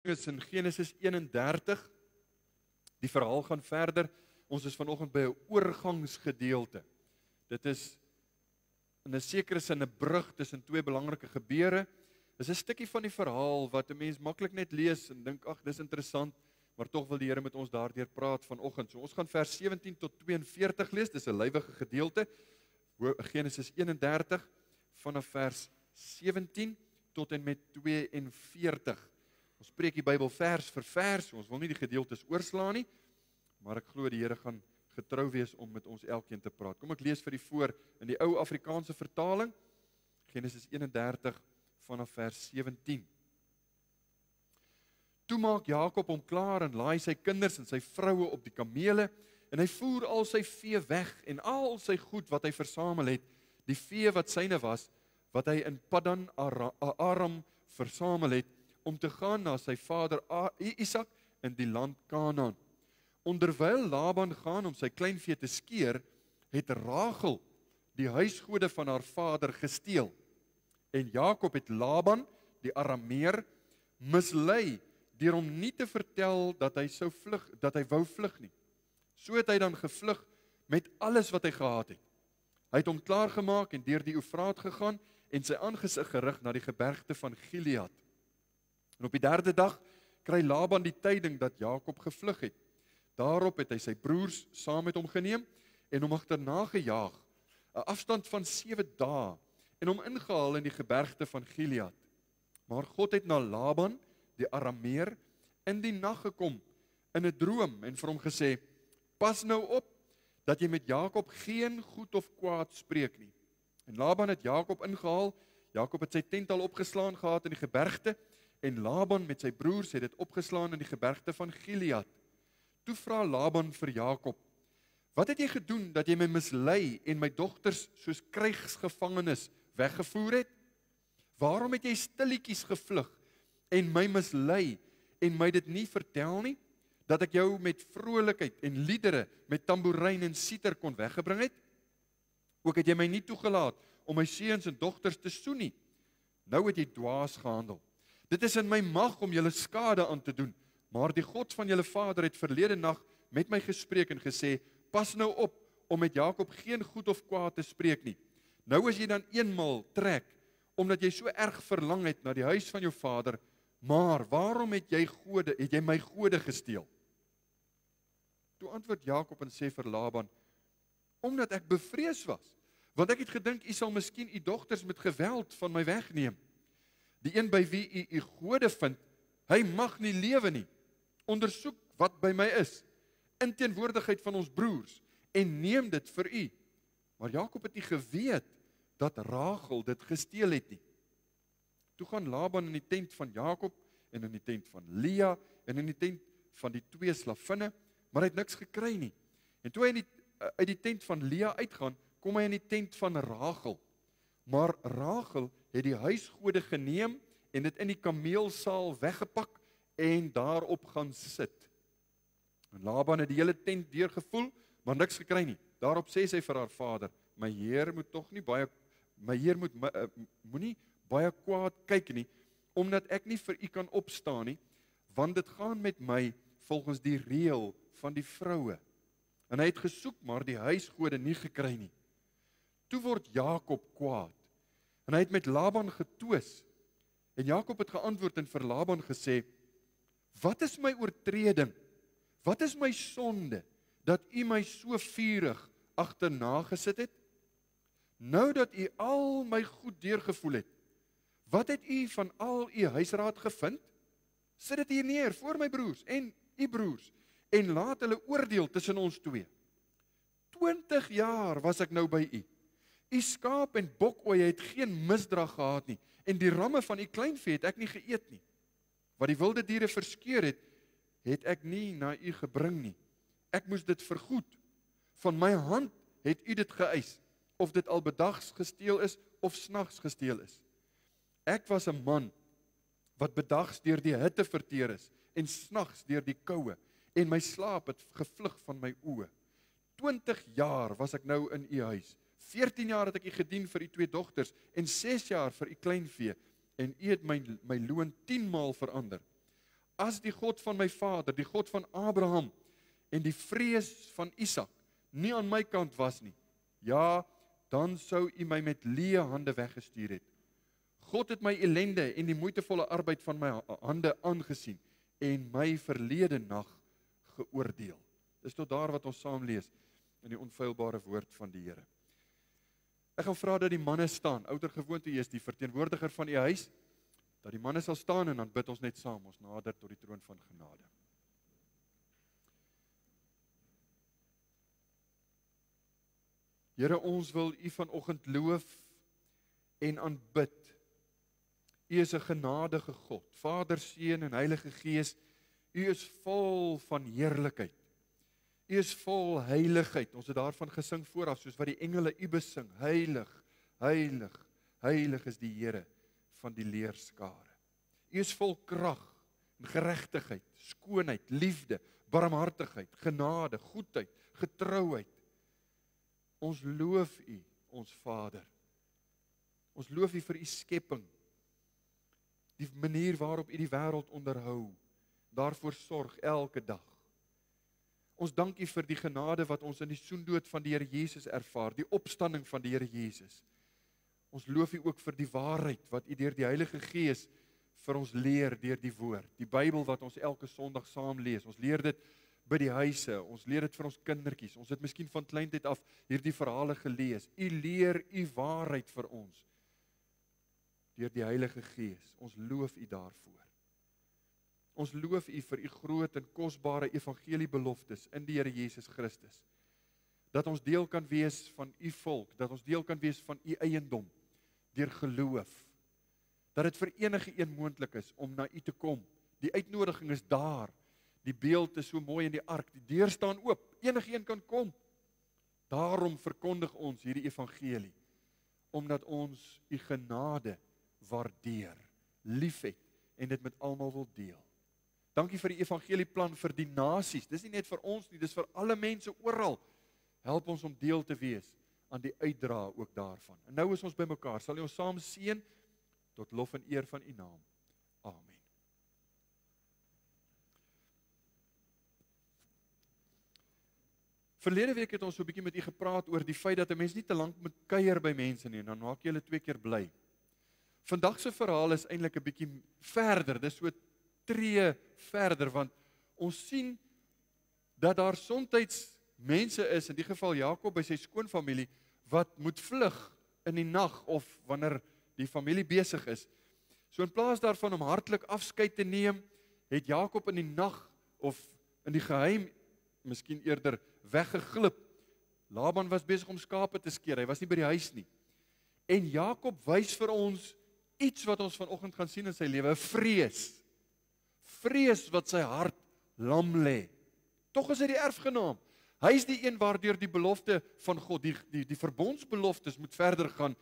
is in Genesis 31. Die verhaal gaan verder. Ons is vanoggend by 'n oorgangsgedeelte. Dit is in 'n sekere sin 'n brug tussen twee belangrike gebeure. Dis 'n stukkie van die verhaal wat 'n mens maklik net lees en dink, ag, dis interessant, maar tog wil die Here met ons daardeur praat vanoggend. So ons gaan vers 17 tot 42 lees. Dis 'n lywige gedeelte. Genesis 31 vanaf vers 17 tot en met 42. Ons preek die Bybel vers vir vers. Ons wil nie die gedeeltes oorslaan nie, maar ek glo die Here gaan getrou wees om met ons elkeen te praat. Kom ek lees vir die voor in die ou Afrikaanse vertaling. Genesis 31 vanaf vers 17. Toe maak Jakob hom klaar en laai sy kinders en sy vroue op die kamele en hy voer al sy vee weg en al sy goed wat hy versamel het, die vee wat syne was, wat hy in Paddan Aram versamel het, om te gaan na sy vader Isak in die land Kanaan. Onderwyl Laban gaan om sy kleinvee te skeer, het Rachel die huisgode van haar vader gesteel. En Jakob het Laban, die Arameer, mislei deur hom nie te vertel dat hy wou vlug nie. So het hy dan gevlug met alles wat hy gehad het. Hy het hom klaargemaak en deur die Eufraat gegaan en sy aangesig gerig na die gebergte van Gilead. En op die 3de dag kry Laban die tyding dat Jakob gevlug het. Daarop het hy sy broers saam met hom geneem en hom agterna gejaag, 'n afstand van 7 dae, en hom ingehaal in die gebergte van Gilead. Maar God het na Laban, die Arameer, in die nag gekom in 'n droom en vir hom gesê: "Pas nou op dat jy met Jakob geen goed of kwaad spreek nie." En Laban het Jakob ingehaal. Jakob het sy tent al opgeslaan gehad in die gebergte, en Laban met sy broers het dit opgeslaan in die gebergte van Gilead. Toe vra Laban vir Jakob: "Wat het jy gedoen dat jy my mislei en my dogters soos krygsgevangenes weggevoer het? Waarom het jy stilletjies gevlug en my mislei en my dit nie vertel nie, dat ek jou met vrolikheid en liedere, met tamboerijn en siter kon weggebring het? Ook het jy my nie toegelaat om my seuns en dogters te soen nie. Nou het jy dwaas gehandel. Dit is in my mag om julle skade aan te doen, maar die God van julle vader het verlede nag met my gespreek en gesê: pas nou op om met Jakob geen goed of kwaad te spreek nie. Nou as jy dan eenmal trek, omdat jy so erg verlang het na die huis van jou vader, maar waarom het jy my gode gesteel?" Toe antwoord Jakob en sê vir Laban: "Omdat ek bevrees was, want ek het gedink, u sal miskien u dogters met geweld van my wegneem. Die een by wie u gode vind, hy mag nie lewe nie. Ondersoek wat by my is, in teenwoordigheid van ons broers, en neem dit vir u." Maar Jakob het nie geweet dat Rachel dit gesteel het nie. Toe gaan Laban in die tent van Jakob en in die tent van Lea en in die tent van die 2 slavinne, maar hy het niks gekry nie. En toe hy uit die tent van Lea uitgaan, kom hy in die tent van Rachel. Maar Rachel het die huisgode geneem en dit in die kameelsaal weggepak en daarop gaan sit. En Laban het die hele tent deurgevoel, maar niks gekry nie. Daarop sê sy vir haar vader: "My heer moet moenie baie kwaad kyk nie, omdat ek nie vir u kan opstaan nie, want dit gaan met my volgens die reël van die vroue." En hy het gesoek, maar die huisgode nie gekry nie. Toe word Jakob kwaad, en hy het met Laban getwis. En Jakob het geantwoord en vir Laban gesê: "Wat is my oortreding? Wat is my sonde, dat u my so vurig agterna gesit het? Nou dat u al my goed deurgevoel het, wat het u van al u huisraad gevind? Sit dit hier neer voor my broers en u broers, en laat hulle oordeel tussen ons twee. 20 jaar was ek nou by u. U skaap en bokoeie het geen misdrag gehad nie, en die ramme van u kleinvee het ek nie geëet nie. Wat die wilde diere verskeur het ek nie na u gebring nie. Ek moes dit vergoed. Van my hand het u dit geëis, of dit al bedags gesteel is, of snags gesteel is. Ek was 'n man wat bedags deur die hitte verteer is, en snags deur die koue, en my slaap het gevlug van my oë. 20 jaar was ek nou in u huis. 14 jaar het ek u gedien vir u 2 dogters, en 6 jaar vir u kleinvee, en u het my loon 10 maal verander. as die God van my vader, die God van Abraham en die vrees van Isak nie aan my kant was nie, ja, dan sou U my met leë hande weggestuur het. God het my ellende en die moeitevolle arbeid van my hande aangesien en my verlede nag geoordeel. Dis tot daar wat ons saam lees in die onfeilbare woord van die Here. Ek gaan vra dat die manne staan, ouer gewoonte is die verteenwoordiger van U huis, dat die manne sal staan en dan bid ons net saam, ons nader tot die troon van genade. Here, ons wil U vanoggend loof en aanbid. U is 'n genadige God, Vader, Seun en Heilige Gees. U is vol van heerlikheid. U is vol heiligheid. Ons het daarvan gesing vooraf, soos wat die engele U besing. Heilig, heilig, heilig is die Here van die leerskare. U is vol krag en geregtigheid, skoonheid, liefde, barmhartigheid, genade, goedheid, getrouheid. Ons loof U, ons Vader. Ons loof U vir U skepping. Die manier waarop U die wêreld onderhou, daarvoor sorg elke dag. Ons dank U vir die genade wat ons in die soendood van die Here Jesus ervaar, die opstanding van die Here Jesus. Ons loof U ook vir die waarheid wat U deur die Heilige Gees vir ons leer deur die woord. Die Bybel wat ons elke Sondag saam lees. Ons leer dit by die huise, ons leer dit vir ons kindertjies. Ons het miskien van kleintyd af hierdie verhale gelees. U leer U waarheid vir ons deur die Heilige Gees. Ons loof U daarvoor. Ons loof U vir U groot en kosbare evangeliebeloftes in die Here Jesus Christus. Dat ons deel kan wees van U volk, dat ons deel kan wees van U eiendom deur geloof. Dat dit vir enige een moontlik is om na U te kom. Die uitnodiging is daar. Die beeld is so mooi in die ark, die deur staan oop, enige een kan kom. Daarom verkondig ons hierdie evangelie, omdat ons U genade waardeer, liefhet en dit met almal wil deel. Dankie vir die evangelieplan vir die nasies. Dis nie net vir ons nie, dis vir alle mense oral. Help ons om deel te wees aan die uitdra ook daarvan. En nou is ons bymekaar. Sal U ons saam seën tot lof en eer van U naam. Amen. Verlede week het ons so 'n bietjie met U gepraat oor die feit dat 'n mens nie te lank moet kuier by mense nie en dan maak jy hulle 2 keer bly. Vandag se verhaal is eintlik 'n bietjie verder. Dis so tree verder want ons sien dat daar soms mense is, in die geval Jakob by sy skoonfamilie, wat moet vlug in die nag of wanneer die familie besig is. So in plaas daarvan om hartlik afskeid te neem, het Jakob in die nag of in die geheim miskien eerder weggeglip. Laban was besig om skape te skeer, hy was nie by die huis nie. En Jakob wys vir ons iets wat ons vanoggend gaan sien in sy lewe, 'n vrees. Vrees wat sy hart lam lê. Tog is hy die erfgenaam. Hy is die een waardeur die belofte van God, die verbondsbeloftes moet verder gaan.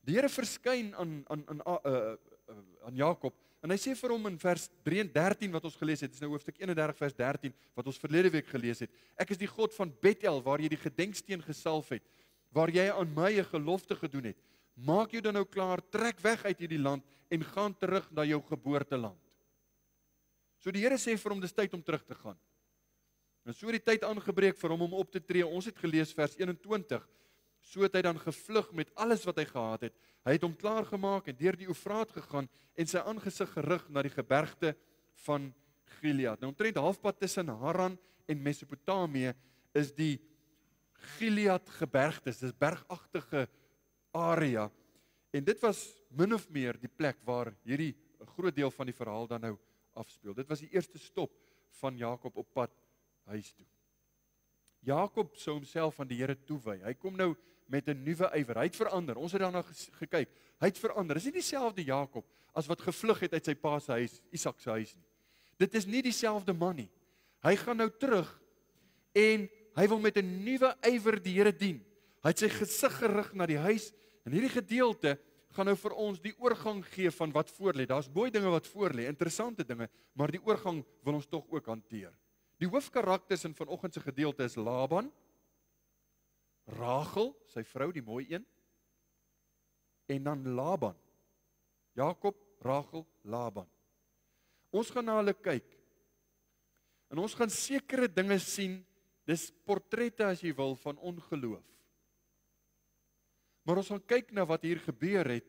Die Here verskyn aan Jakob en hy sê vir hom in vers 13 wat ons gelees het, dis nou hoofstuk 31 vers 13 wat ons verlede week gelees het. Ek is die God van Bethel waar jy die gedenksteen gesalf het, waar jy aan my 'n gelofte gedoen het. Maak jou dan nou klaar, trek weg uit hierdie land en gaan terug na jou geboorteland. So die Here sê vir hom dis tyd om terug te gaan. En so het die tyd aangebreek vir hom om op te tree. Ons het gelees vers 21. So het hy dan gevlug met alles wat hy gehad het. Hy het hom klaargemaak en deur die Eufraat gegaan en sy aangesig gerig na die gebergte van Gilead. Nou omtrent halfpad tussen Haran en Mesopotamië is die Gilead gebergtes, dis bergagtige area. En dit was min of meer die plek waar hierdie groot deel van die verhaal dan nou afspeel. Dit was die eerste stop van Jakob op pad huis toe. Jakob sou homself aan die Here toewy. Hy kom nou met 'n nuwe ywer. Hy het verander. Ons het daarna gekyk. Hy het verander. Dis nie dieselfde Jakob as wat gevlug het uit sy pa se huis, Isak se huis nie. Dit is nie dieselfde man nie. Hy gaan nou terug en hy wil met 'n nuwe ywer die Here dien. Hy het sy gesig gerig na die huis en hierdie gedeelte gaan nou vir ons die oorgang gee van wat voorlê. Daar's mooi dinge wat voorlê, interessante dinge, maar die oorgang wil ons tog ook hanteer. Die hoofkarakters in vanoggend se gedeelte is Laban, Rachel, sy vrou, die mooi een, en dan Laban. Jakob, Rachel, Laban. Ons gaan na hulle kyk En ons gaan sekere dinge sien, dis portrette as jy wil, van ongeloof. Maar ons gaan kyk na wat hier gebeur het,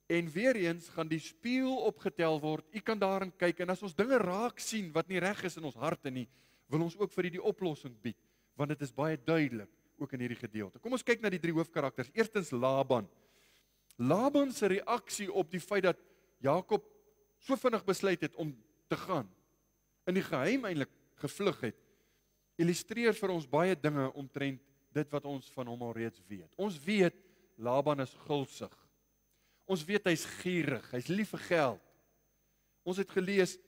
en weer eens gaan die spieël opgetel word, u kan daarin kyk, en as ons dinge raak sien, wat nie reg is in ons harte nie, wil ons ook vir die oplossing bied, want dit is baie duidelik, ook in hierdie gedeelte. Kom ons kyk na die 3 hoofkarakters. Eerstens Laban. Laban se reaksie op die feit dat Jakob so vinnig besluit het om te gaan, in die geheim eintlik gevlug het, illustreer vir ons baie dinge omtrent dit wat ons van hom al reeds weet. Ons weet, Laban is gulsig. Ons weet hy's gierig, hy's lief vir geld. Ons het gelees,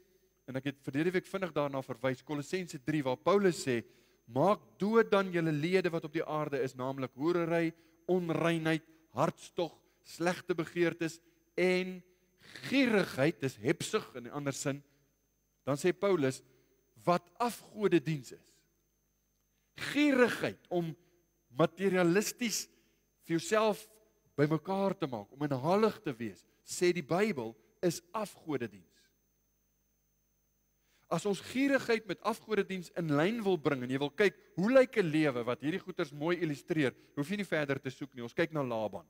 en ek het verlede week vinnig daarna verwys, Kolossense 3, waar Paulus sê, maak dood dan julle lede wat op die aarde is, naamlik hoerery, onreinheid, hartstog, slegte begeertes en gierigheid, dis hebsug in 'n ander sin. Dan sê Paulus, wat afgodediens is. Gierigheid om materialisties vir jouself bymekaar te maak, om inhalig te wees, sê die Bybel, is afgodediens. As ons gierigheid met afgodediens in lyn wil bring, en jy wil kyk, hoe lyk 'n lewe wat hierdie goeters mooi illustreer, hoef jy nie verder te soek nie, ons kyk na Laban.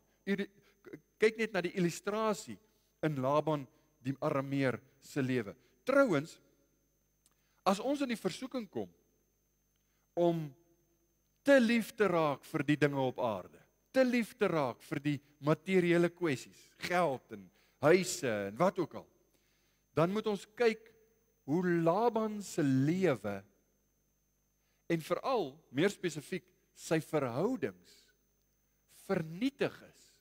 Kyk net na die illustrasie in Laban, die Arameer se lewe. Trouwens, as ons in die versoeking kom, om te lief te raak vir die dinge op aarde, te lief te raak vir die materiële kwessies, geld en huise en wat ook al, dan moet ons kyk hoe Laban se lewe en veral, meer spesifiek, sy verhoudings vernietig is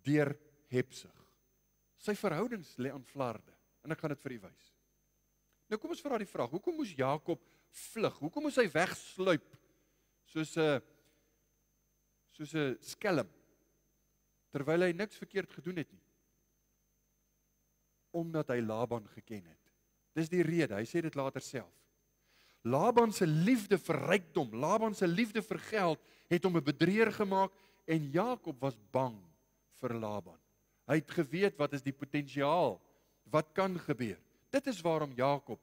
deur hebsug. Sy verhoudings lê aan flarde, en ek gaan dit vir u wys. Nou kom ons vra die vraag, hoekom moes Jakob vlug? Hoekom moes hy wegsluip soos 'n skelm, terwyl hy niks verkeerd gedoen het nie? Omdat hy Laban geken het. Dis die rede, hy sê dit later self. Laban se liefde vir rykdom, Laban se liefde vir geld, het hom 'n bedrieger gemaak, en Jakob was bang vir Laban. Hy het geweet wat is die potensiaal, wat kan gebeur. Dit is waarom Jakob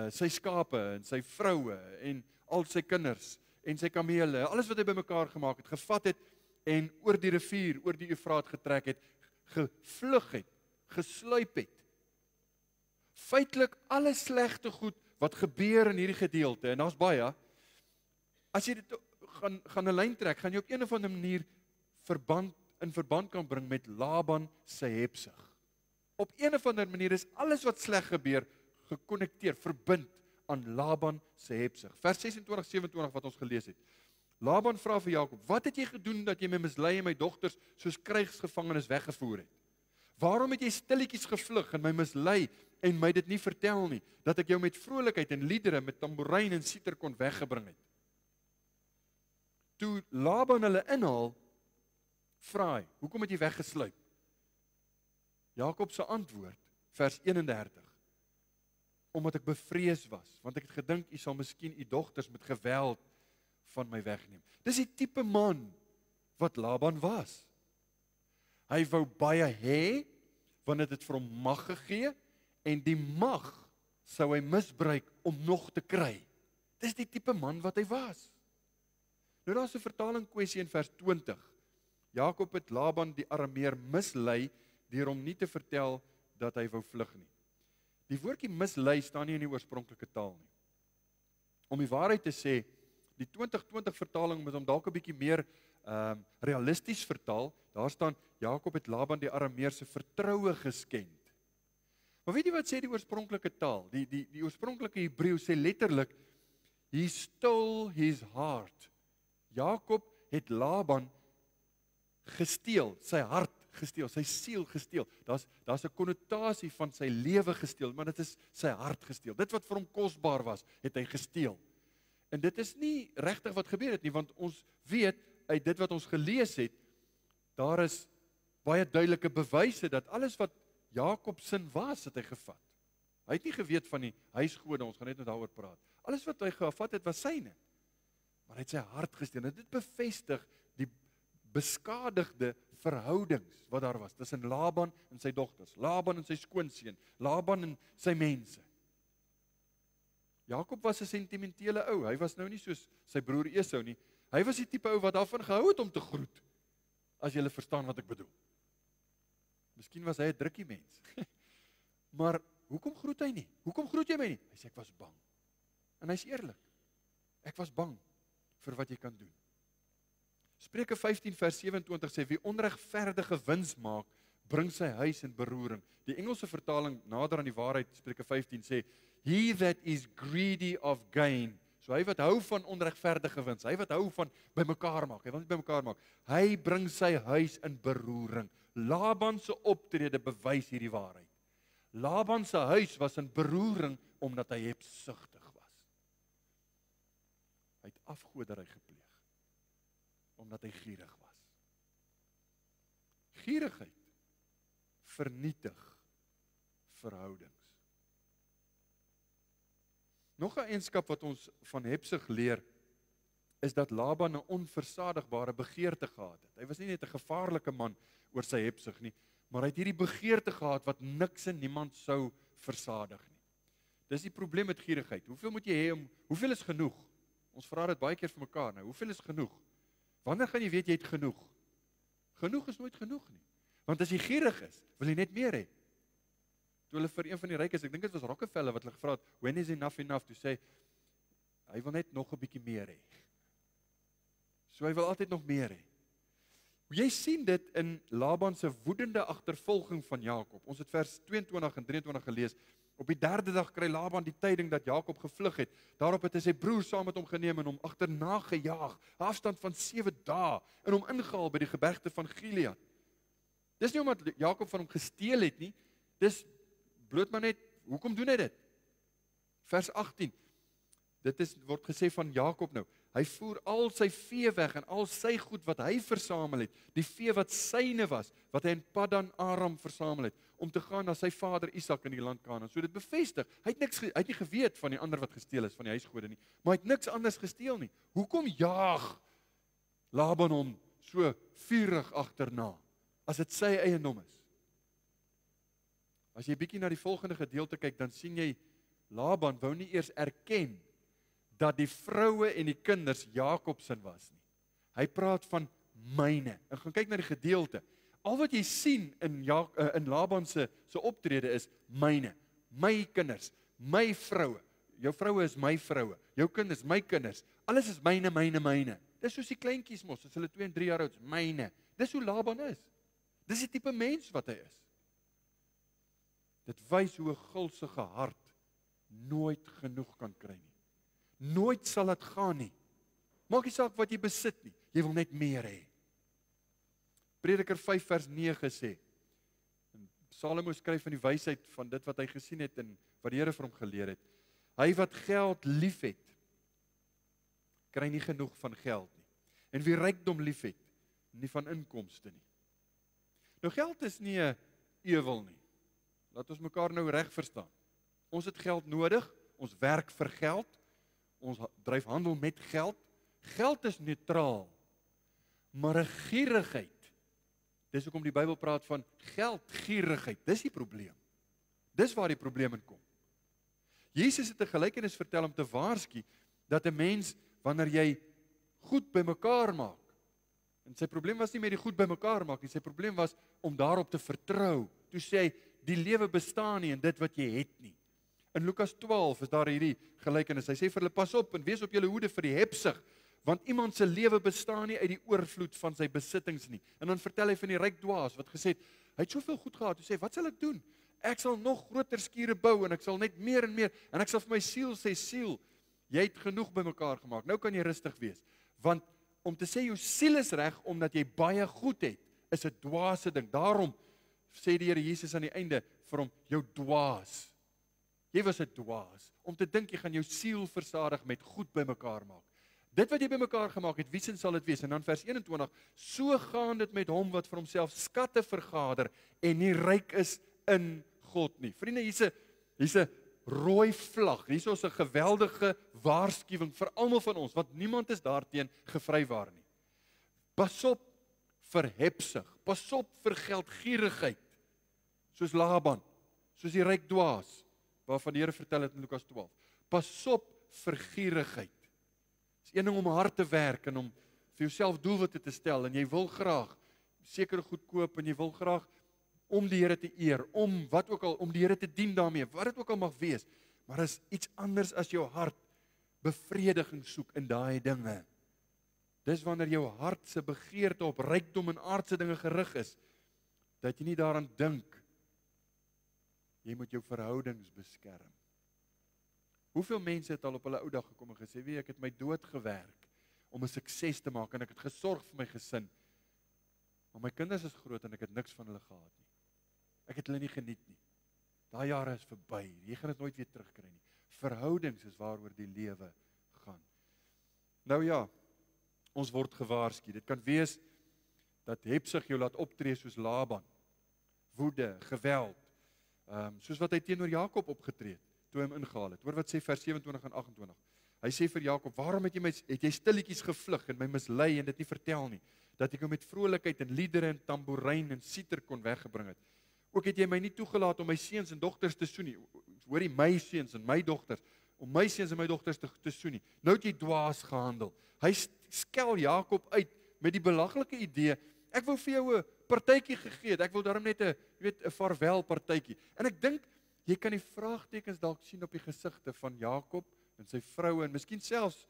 sy skape en sy vroue en al sy kinders en sy kamele, alles wat hy bymekaar gemaak het, gevat het en oor die rivier, oor die Eufraat getrek het, gevlug het, gesluip het. Feitelik alle slegte goed wat gebeur in hierdie gedeelte, en daar's baie, as jy dit gaan 'n lyn trek, gaan jy op een of ander manier in verband kan bring met Laban se hebsug. Op een of ander manier is alles wat sleg gebeur, gekonnekteer, verbind aan Laban se hebsug. Vers 26, 27 wat ons gelees het. Laban vra vir Jakob, wat het jy gedoen dat jy my mislei en my dogters soos krygsgevangenes weggevoer het? Waarom het jy stilletjies gevlug en my mislei en my dit nie vertel nie, dat ek jou met vrolikheid en liedere, met tamboerijn en siter kon weggebring het? Toe Laban hulle inhaal, vra hy, hoekom het jy weggesluip? Jakob se antwoord, vers 31, omdat ek bevrees was, want ek het gedink, u sal miskien u dogters met geweld van my wegneem. Dis die tipe man wat Laban was. Hy wou baie hê, want dit het vir hom mag gegee, en die mag sou hy misbruik om nog te kry. Dis die tipe man wat hy was. Nou daar's 'n vertaling kwessie in vers 20. Jakob het Laban die Arameer mislei, deur hom nie te vertel dat hy wou vlug nie. Die woordjie mislei staan nie in die oorspronklike taal nie. Om die waarheid te sê, die 2020 vertaling moet hom dalk 'n bietjie meer realisties vertaal. Daar staan, Jakob het Laban die Arameer se vertroue geskend. Maar weet jy wat sê die oorspronklike taal? Die oorspronklike Hebreë sê letterlik, he stole his heart. Jakob het Laban gesteel, sy hart gesteel, sy siel gesteel. Daar's 'n konnotasie van sy lewe gesteel, maar dit is sy hart gesteel. Dit wat vir hom kosbaar was, het hy gesteel. En dit is nie regtig wat gebeur het nie, want ons weet uit dit wat ons gelees het, daar is baie duidelike bewyse dat alles wat Jakob sin was, het hy gevat. Hy het nie geweet van die huisgode, ons gaan net daaroor praat. Alles wat hy gevat het, was syne. Maar hy het sy hart gesteel. En dit bevestig die beskadigde verhoudings wat daar was tussen Laban en sy dogters, Laban en sy skoonseun, Laban en sy mense. Jakob was 'n sentimentele ou. Hy was nou nie soos sy broer Esau nie. Hy was die tipe ou wat daarvan gehou het om te groet. As jy verstaan wat ek bedoel. Miskien was hy 'n drukkie mens. Maar hoekom groet hy nie? Hoekom groet jy my nie? Hy sê ek was bang. En hy's eerlik. Ek was bang vir wat jy kan doen. Spreuke 15 vers 27 sê wie onregverdige wins maak, bring sy huis in beroering. Die Engelse vertaling nader aan die waarheid, Spreuke 15 sê he that is greedy of gain. So hy wat hou van onregverdige wins, hy wat hou van bymekaar maak, hy wil nie bymekaar maak. Hy bring sy huis in beroering. Laban se optrede bewys hierdie waarheid. Laban se huis was in beroering omdat hy hebsugtig was. Hy het afgoderry gepleeg omdat hy gierig was. Gierigheid vernietig verhoudings. Nog 'n eienskap wat ons van hebsug leer, is dat Laban 'n onversadigbare begeerte gehad het. Hy was nie net 'n gevaarlike man oor sy hebsug nie, maar hy het hierdie begeerte gehad wat niks en niemand sou versadig nie. Dis die probleem met gierigheid. Hoeveel moet jy hê om, hoeveel is genoeg? Ons vra dit baie keer vir mekaar nou. Hoeveel is genoeg? Wanneer gaan jy weet jy het genoeg? Genoeg is nooit genoeg nie. Want as jy gierig is, wil jy net meer hê. Toe hulle vir een van die rykes, ek dink dit was Rockefeller wat hulle gevra het, when is enough enough, toe sê hy wil net nog 'n bietjie meer hê. So hy wil altyd nog meer hê. Jy sien dit in Laban se woedende agtervolging van Jakob. Ons het vers 22 en 23 gelees. Op die 3de dag kry Laban die tyding dat Jakob gevlug het. Daarop het hy sy broer saam met hom geneem en hom agterna gejaag, 'n afstand van 7 dae, en hom ingehaal by die gebergte van Gilead. Dis nie omdat Jakob van hom gesteel het nie, dis bloot maar net, hoekom doen hy dit? Vers 18, word gesê van Jakob nou, hy voer al sy vee weg en al sy goed wat hy versamel het, die vee wat syne was, wat hy in Paddan Aram versamel het, om te gaan na sy vader Isak in die land Kanaan. So dit bevestig, hy het nie geweet van die ander wat gesteel is, van die huisgode nie, maar hy het niks anders gesteel nie. Hoekom jaag Laban hom so vurig agterna, as dit sy eiendom is? As jy bietjie na die volgende gedeelte kyk, dan sien jy, Laban wou nie eers erken, dat die vroue en die kinders Jakob se was nie. Hy praat van myne. En gaan kyk na die gedeelte. Al wat jy sien in Laban se optrede is myne, my kinders, my vroue. Jou vroue is my vroue, jou kinders, my kinders. Alles is myne, myne, myne. Dis soos die kleintjies mos, as hulle 2 en 3 jaar oud is, myne. Dis hoe Laban is. Dis die tipe mens wat hy is. Dit wys hoe 'n gulsige hart nooit genoeg kan kry nie. Nooit sal dit gaan nie. Maak nie saak wat jy besit nie, jy wil net meer hê. Prediker 5 vers 9 sê, Salomo skryf van die wysheid van dit wat hy gesien het en wat die Here vir hom geleer het. Hy wat geld liefhet, kry nie genoeg van geld nie. En wie rykdom liefhet, nie van inkomste nie. Nou geld is nie 'n ewel nie. Laat ons mekaar nou reg verstaan. Ons het geld nodig, ons werk vir geld, ons dryf handel met geld. Geld is neutraal, maar 'n gierigheid, dis hoekom die Bybel praat van geldgierigheid, dis die probleem. Dis waar die probleem in kom. Jesus het 'n gelykenis vertel om te waarsku dat 'n mens, wanneer jy goed bymekaar maak, en sy probleem was nie met die goed bymekaar maak nie, sy probleem was om daarop te vertrou. Toe sê hy, die lewe bestaan nie in dit wat jy het nie. In Lukas 12 is daar hierdie gelykenis. Hy sê vir hulle, pas op en wees op julle hoede vir die hebsug, want iemand se lewe bestaan nie uit die oorvloed van sy besittings nie. En dan vertel hy van die ryk dwaas wat gesê het, hy het soveel goed gehad. Hy sê, wat sal ek doen? Ek sal nog groter skure bou en ek sal net meer en meer, en ek sal vir my siel sê, siel, jy het genoeg bymekaar gemaak. Nou kan jy rustig wees. Want om te sê jou siel is reg omdat jy baie goed het, is 'n dwaase ding. Daarom sê die Here Jesus aan die einde vir hom, jou dwaas. Jy was 'n dwaas, om te dink jy gaan jou siel versadig met goed bymekaar maak. Dit wat jy bymekaar gemaak het, wiesens sal dit wees? En dan vers 21, so gaan dit met hom wat vir homself skatte vergader en nie ryk is in God nie. Vriende, hier's 'n rooi vlag, hier's 'n geweldige waarskuwing vir almal van ons, want niemand is daarteen gevrywaar nie. Pas op vir hebsug, pas op vir geldgierigheid, soos Laban, soos die ryk dwaas, waarvan die Here vertel het in Lukas 12. Pas op vir gierigheid. Dit is een ding om hard te werk en om vir jouself doelwitte te stel en jy wil graag sekere goed koop en jy wil graag om die Here te eer, om wat ook al, om die Here te dien daarmee, wat dit ook al mag wees. Maar is iets anders as jou hart bevrediging soek in daai dinge. Dis wanneer jou hart se begeerte op rykdom en aardse dinge gerig is, dat jy nie daaraan dink, jy moet jou verhoudings beskerm. Hoeveel mense het al op hulle ou dag gekom en gesê, ek het my dood gewerk om 'n sukses te maak en ek het gesorg vir my gesin, maar my kinders is groot en ek het niks van hulle gehad nie. Ek het hulle nie geniet nie. Daai jare is verby, jy gaan dit nooit weer terugkry nie. Verhoudings is waaroor die lewe gaan. Nou ja, ons word gewaarsku. Dit kan wees dat hebsug jou laat optree soos Laban. Woede, geweld, soos wat hy teenoor Jakob opgetree het, toe hy hom ingehaal het. Hoor wat sê vers 27 en 28. Hy sê vir Jakob, waarom het jy stilletjies gevlug en my mislei en dit nie vertel nie, dat ek jou met vrolikheid en liedere en tamboerijn en siter kon weggebring het. Ook het jy my nie toegelaat om my seuns en dogters te soen nie. Hoor jy, my seuns en my dogters, om my seuns en my dogters te soen nie. Nou het jy dwaas gehandel. Hy skel Jakob uit met die belaglike idee, ek wou vir jou 'n partytjie gegee het, ek wil daarom net 'n vaarwel partytjie. En ek dink, jy kan die vraagtekens dalk sien op die gesigte van Jakob en sy vrou en miskien selfs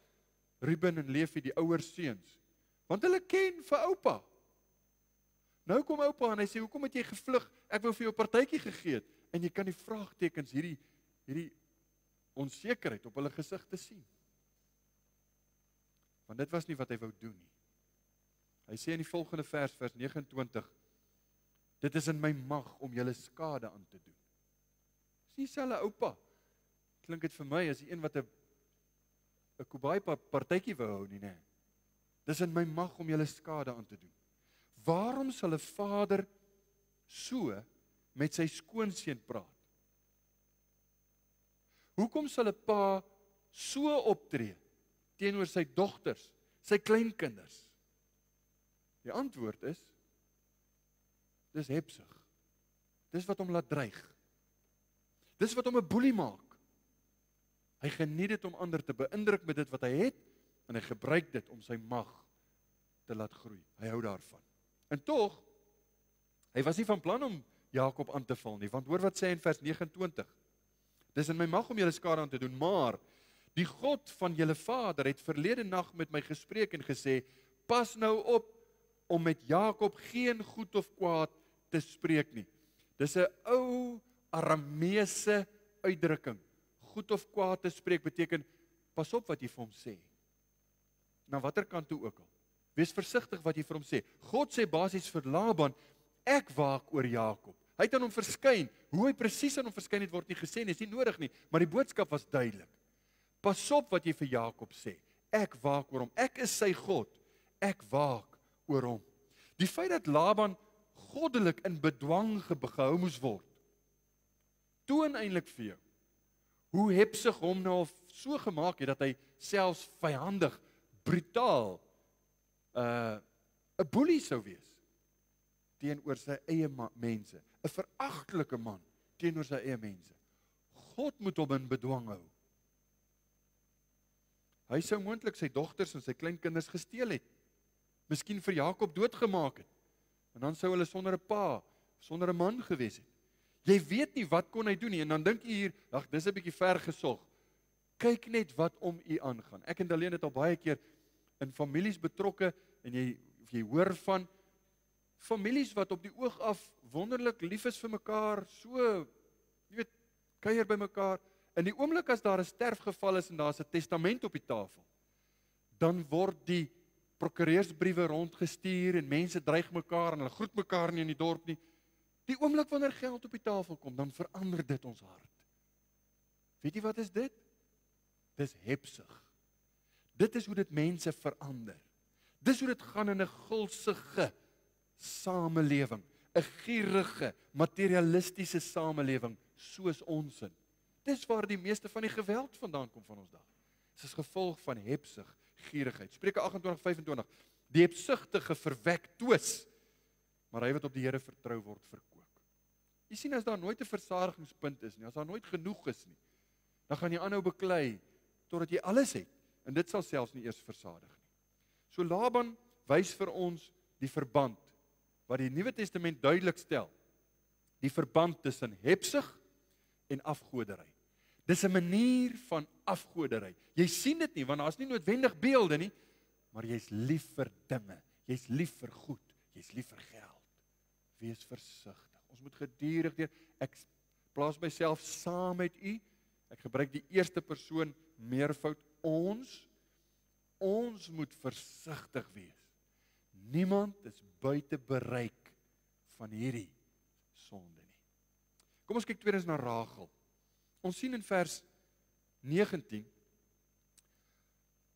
Ruben en Levi, die ouer seuns. Want hulle ken vir oupa. Nou kom oupa en hy sê, hoekom het jy gevlug? Ek wou vir jou 'n partytjie gegee het. En jy kan die vraagtekens, hierdie onsekerheid op hulle gesigte sien. Want dit was nie wat hy wou doen nie. Hy sê in die volgende vers 29, dit is in my mag om julle skade aan te doen. Dis nie dieselfde oupa. Klink dit vir my as die een wat 'n Kobai partytjie wou hou nie, nee. Dis in my mag om julle skade aan te doen. Waarom sal 'n vader so met sy skoonseun praat? Hoekom sal 'n pa so optree teenoor sy dogters, sy kleinkinders? Die antwoord is, dis hebsug. Dis wat hom laat dreig. Dis wat hom 'n boelie maak. Hy geniet dit om ander te beïndruk met dit wat hy het, en hy gebruik dit om sy mag te laat groei. Hy hou daarvan. En tog, hy was nie van plan om Jakob aan te val nie, want hoor wat sê in vers 29. Dis in my mag om julle skade aan te doen, maar die God van julle vader het verlede nag met my gespreek en gesê, pas nou op om met Jakob geen goed of kwaad te spreek nie. Dis 'n ou Arameese uitdrukking. Goed of kwaad te spreek beteken, pas op wat jy vir hom sê. Na watter kant toe ook al. Wees versigtig wat jy vir hom sê. God sê basies vir Laban, ek waak oor Jakob. Hy het aan hom verskyn. Hoe hy presies aan hom verskyn het, word nie gesê nie, is nie nodig nie, maar die boodskap was duidelik. Pas op wat jy vir Jakob sê. Ek waak oor hom. Ek is sy God. Ek waak oor hom. Die feit dat Laban goddelik in bedwang gehou moes word, toon eintlik vir jou hoe hebsug hom nou al so gemaak het, dat hy selfs vyandig, brutaal, 'n boelie sou wees, teenoor sy eie mense, 'n veragtelike man, teenoor sy eie mense. God moet hom in bedwang hou. Hy sou moontlik sy dogters en sy kleinkinders gesteel het, miskien vir Jakob doodgemaak het, en dan sou hulle sonder 'n pa, sonder 'n man gewees het. Jy weet nie wat kon hy doen nie, en dan dink jy hier, ag, dis 'n bietjie ver gesog. Kyk net wat om u aangaan. Ek en Daleen het al baie keer in families betrokke, en jy hoor van families wat op die oog af wonderlik lief is vir mekaar, so, jy weet, kuier by mekaar, in die oomblik as daar 'n sterfgeval is en daar's 'n testament op die tafel, dan word die prokureursbriewe rondgestuur en mense dreig mekaar en hulle groet mekaar nie in die dorp nie. Die oomblik wanneer geld op die tafel kom, dan verander dit ons hart. Weet jy wat is dit? Dis hebsug. Dit is hoe dit mense verander. Dis hoe dit gaan in 'n gulsige samelewing, 'n gierige, materialistiese samelewing soos ons in. Dis waar die meeste van die geweld vandaan kom van ons dag. Dit is gevolg van hebsug, gierigheid. Spreuke 28:25. Die hebsugtige verwek twis, maar hy wat op die Here vertrou word verkoop. Jy sien, as daar nooit 'n versadigingspunt is nie, as daar nooit genoeg is nie, Dan gaan jy aanhou beklei totdat jy alles het. En dit sal selfs nie eers versadig nie. So Laban wys vir ons die verband wat die Nuwe Testament duidelik stel. Die verband tussen hebsug en afgoderry. Dis 'n manier van afgoderry. Jy sien dit nie want daar's nie noodwendig beelde nie, maar jy's lief vir dinge. Jy's lief vir goed. Jy's lief vir geld. Wees versigtig. Ons moet gedurig deur. Ek plaas myself saam met u. Ek gebruik die eerste persoon meervoud ons. Ons moet versigtig wees. Niemand is buite bereik van hierdie sonde nie. Kom ons kyk tweedens na Rachel. Ons sien in vers 19,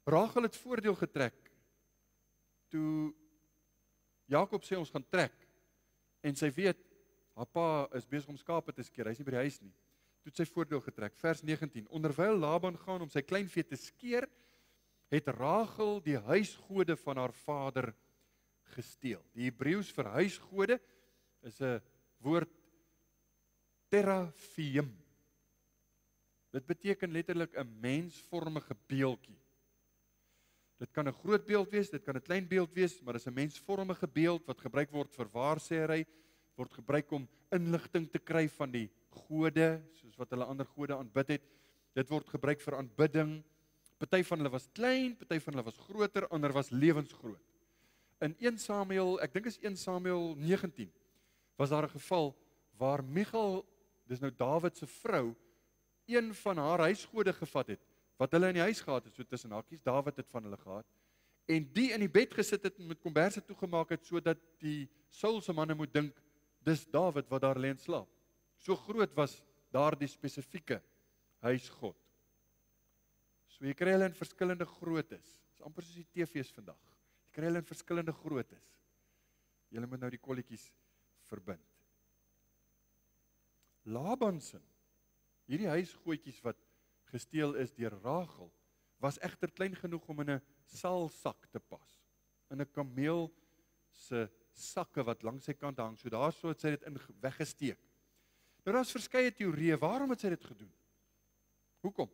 Rachel het voordeel getrek, toe Jakob sê ons gaan trek, en sy weet, haar pa is besig om skape te skeer, hy is nie by die huis nie, toe het sy voordeel getrek, vers 19, onderwyl Laban gaan om sy kleinvee te skeer, het Rachel die huisgode van haar vader gesteel. Die Hebreëus vir huisgode is 'n woord teraphim. Dit beteken letterlik 'n mensvormige beeldjie. Dit kan 'n groot beeld wees, dit kan 'n klein beeld wees, maar dit is 'n mensvormige beeld wat gebruik word vir waarsêery, word gebruik om inligting te kry van die gode, soos wat hulle ander gode aanbid het. Dit word gebruik vir aanbidding. Party van hulle was klein, party van hulle was groter, ander was lewensgroot. In 1 Samuel, ek dink is 1 Samuel 19, was daar 'n geval waar Michal, dis nou Dawid se vrou, een van haar huisgode gevat het, wat hulle in die huis gehad het, so tussen hakies, Dawid het van hulle gehad, en die in die bed gesit het en met komberse toegemaak het, sodat die Saul se manne moet dink, dis Dawid wat daar lê en slaap. So groot was daar die spesifieke huisgod. So jy kry hulle in verskillende groottes. Dis amper soos die TV's vandag. Jy kry hulle in verskillende groottes. Julle moet nou die kolletjies verbind. Laban se, hierdie huisgoedjies wat gesteel is deur Rachel, was egter klein genoeg om in 'n saalsak te pas. In 'n kameel se sakke wat langs sy kant hang. So daarso het sy dit in weggesteek. Nou daar's verskeie teorieë waarom het sy dit gedoen. Hoekom?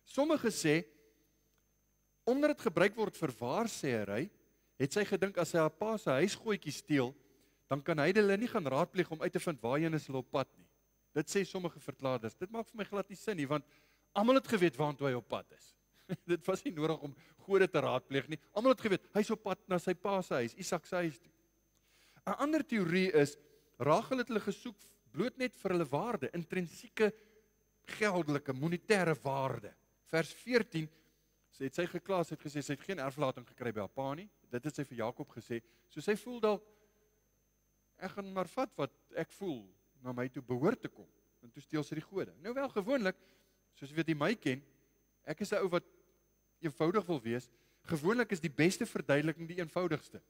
Sommige sê omdat dit gebruik word vir waarsêery, het sy gedink as sy haar pa se huisgoedjies steel, dan kan hy hulle nie gaan raadpleeg om uit te vind waarheen is hulle op pad nie. Dit sê sommige verklaarders. Dit maak vir my glad nie sin nie, want almal het geweet waartoe hy op pad is. Dit was nie nodig om gode te raadpleeg nie. Almal het geweet hy's op pad na sy pa se huis, Isak se huis toe. 'n Ander teorie is Rachel het hulle gesoek bloot net vir hulle waarde, intrinsieke geldelike, monetêre waarde. Vers 14 het sy gekla, sy het gesê sy het geen erflating gekry by haar pa nie. Dit het sy vir Jakob gesê. So sy voel dalk ek gaan maar vat wat ek voel na my toe behoort te kom. En toe steel sy die gode. Nou wel gewoonlik, soos jy weet jy my ken, ek is 'n ou wat eenvoudig wil wees. Gewoonlik is die beste verduideliking die eenvoudigste.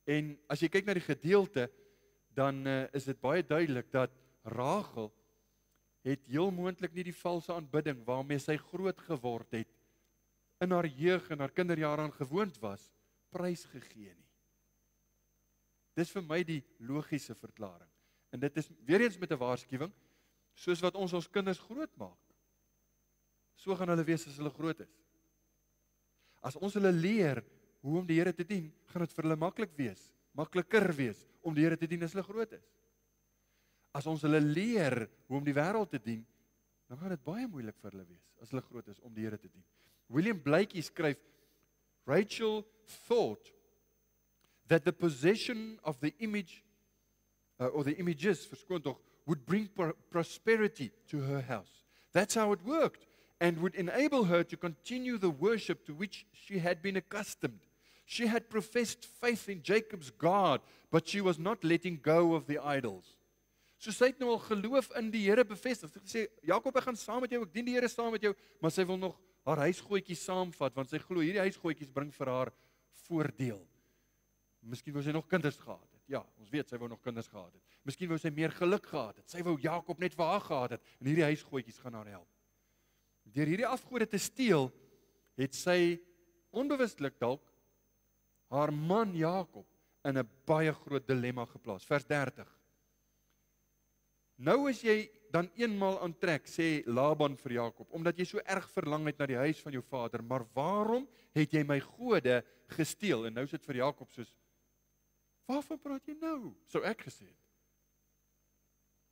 En as jy kyk na die gedeelte, dan is dit baie duidelik dat Rachel het heel moontlik nie die valse aanbidding waarmee sy groot geword het, in haar jeug en haar kinderjare aan gewoond was, prys gegee nie. Dis vir my die logiese verklaring. En dit is weer eens met 'n waarskuwing, soos wat ons kinders groot maak. So gaan hulle wees as hulle groot is. As ons hulle leer hoe om die Here te dien, gaan dit vir hulle makliker wees om die Here te dien as hulle groot is. As ons hulle leer hoe om die wêreld te dien, dan gaan dit baie moeilik vir hulle wees as hulle groot is om die Here te dien. William Blakey skryf, Rachel thought that the possession of the image or the images, verskoon tog, would bring prosperity to her house. That's how it worked, and would enable her to continue the worship to which she had been accustomed. She had professed faith in Jacob's God, but she was not letting go of the idols. So sy het nou al geloof in die Here bevestig. Sy het gesê, Jakob, ek gaan saam met jou, ek dien die Here saam met jou, maar sy wil nog haar huisgoedjies saamvat, want sy glo hierdie huisgoedjies bring vir haar voordeel. Miskien wou sy nog kinders gehad het. Ja, ons weet sy wou nog kinders gehad het. Miskien wou sy meer geluk gehad het. Sy wou Jakob net vir haar gehad het en hierdie huisgoedjies gaan haar help. Deur hierdie afgode te steel, het sy onbewustelik dalk haar man Jakob in 'n baie groot dilemma geplaas. Vers 30. Nou as jy dan eenmaal aantrek, sê Laban vir Jakob, omdat jy so erg verlang het na die huis van jou vader, maar waarom het jy my gode gesteel? En nou sit vir Jakob soos, waarvan praat jy nou? Sou ek gesê het.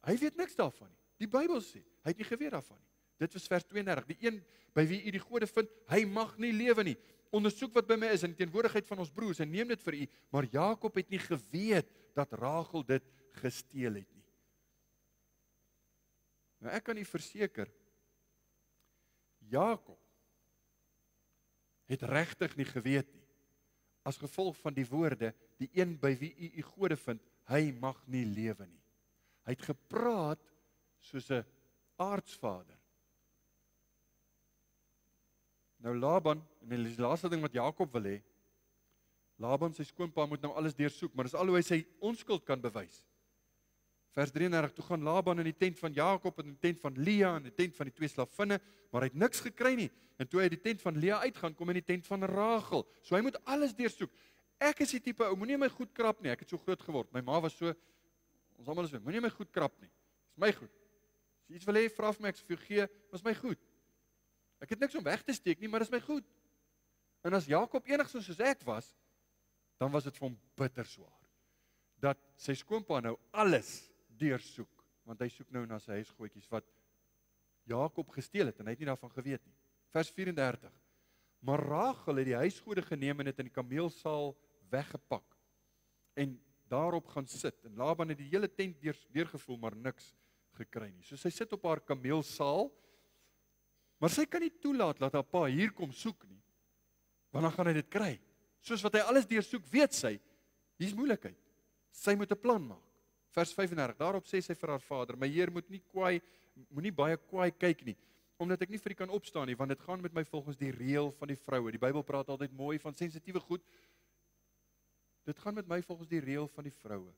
Hy weet niks daarvan nie. Die Bybel sê, hy het nie geweet daarvan nie. Dit was vers 32, die een by wie u die gode vind, hy mag nie lewe nie. Ondersoek wat by my is in teenwoordigheid van ons broers en neem dit vir u, maar Jakob het nie geweet dat Rachel dit gesteel het nie. Nou ek kan u verseker, Jakob het regtig nie geweet nie, as gevolg van die woorde, die een by wie u die gode vind, hy mag nie lewe nie. Hy het gepraat soos 'n aardsvader. Nou Laban, en die laaste ding wat Jakob wil hê, Laban sy skoonpa moet nou alles deursoek, maar dis al hoe hy sy onskuld kan bewys. Vers 33, toe gaan Laban in die tent van Jakob, in die tent van Lea, in die tent van die twee slavinne, maar hy het niks gekry nie. En toe hy die tent van Lea uitgaan, kom hy in die tent van Rachel. So hy moet alles deursoek. Ek is die tipe ou, moenie my goed krap nie, ek het so groot geword. My ma was so, ons almal is so, moenie my goed krap nie. Dis my goed. As jy iets wil hê, vra vir my, ek sal vir jou gee, maar is my goed. Ek het niks om weg te steek nie, maar dis my goed. En as Jakob enigstens soos ek was, dan was dit vir hom bitter swaar. Dat sy skoonpa nou alles deursoek, want hy soek nou na sy huisgoedjies wat Jakob gesteel het, en hy het nie daarvan geweet nie. Vers 34, maar Rachel het die huisgoede geneem en het in die kameelsaal weggepak, en daarop gaan sit, en Laban het die hele tent deurgevoel, maar niks gekry nie. So sy sit op haar kameelsaal, maar sy kan nie toelaat dat haar pa hier kom soek nie, want dan gaan hy dit kry. Soos wat hy alles deursoek, weet sy, hier's moeilikheid. Sy moet 'n plan maak. Vers 35, daarop sê sy vir haar vader, my heer moenie baie kwaai kyk nie, omdat ek nie vir u kan opstaan nie, want dit gaan met my volgens die reël van die vroue. Die Bybel praat altyd mooi van sensitiewe goed. Dit gaan met my volgens die reël van die vroue.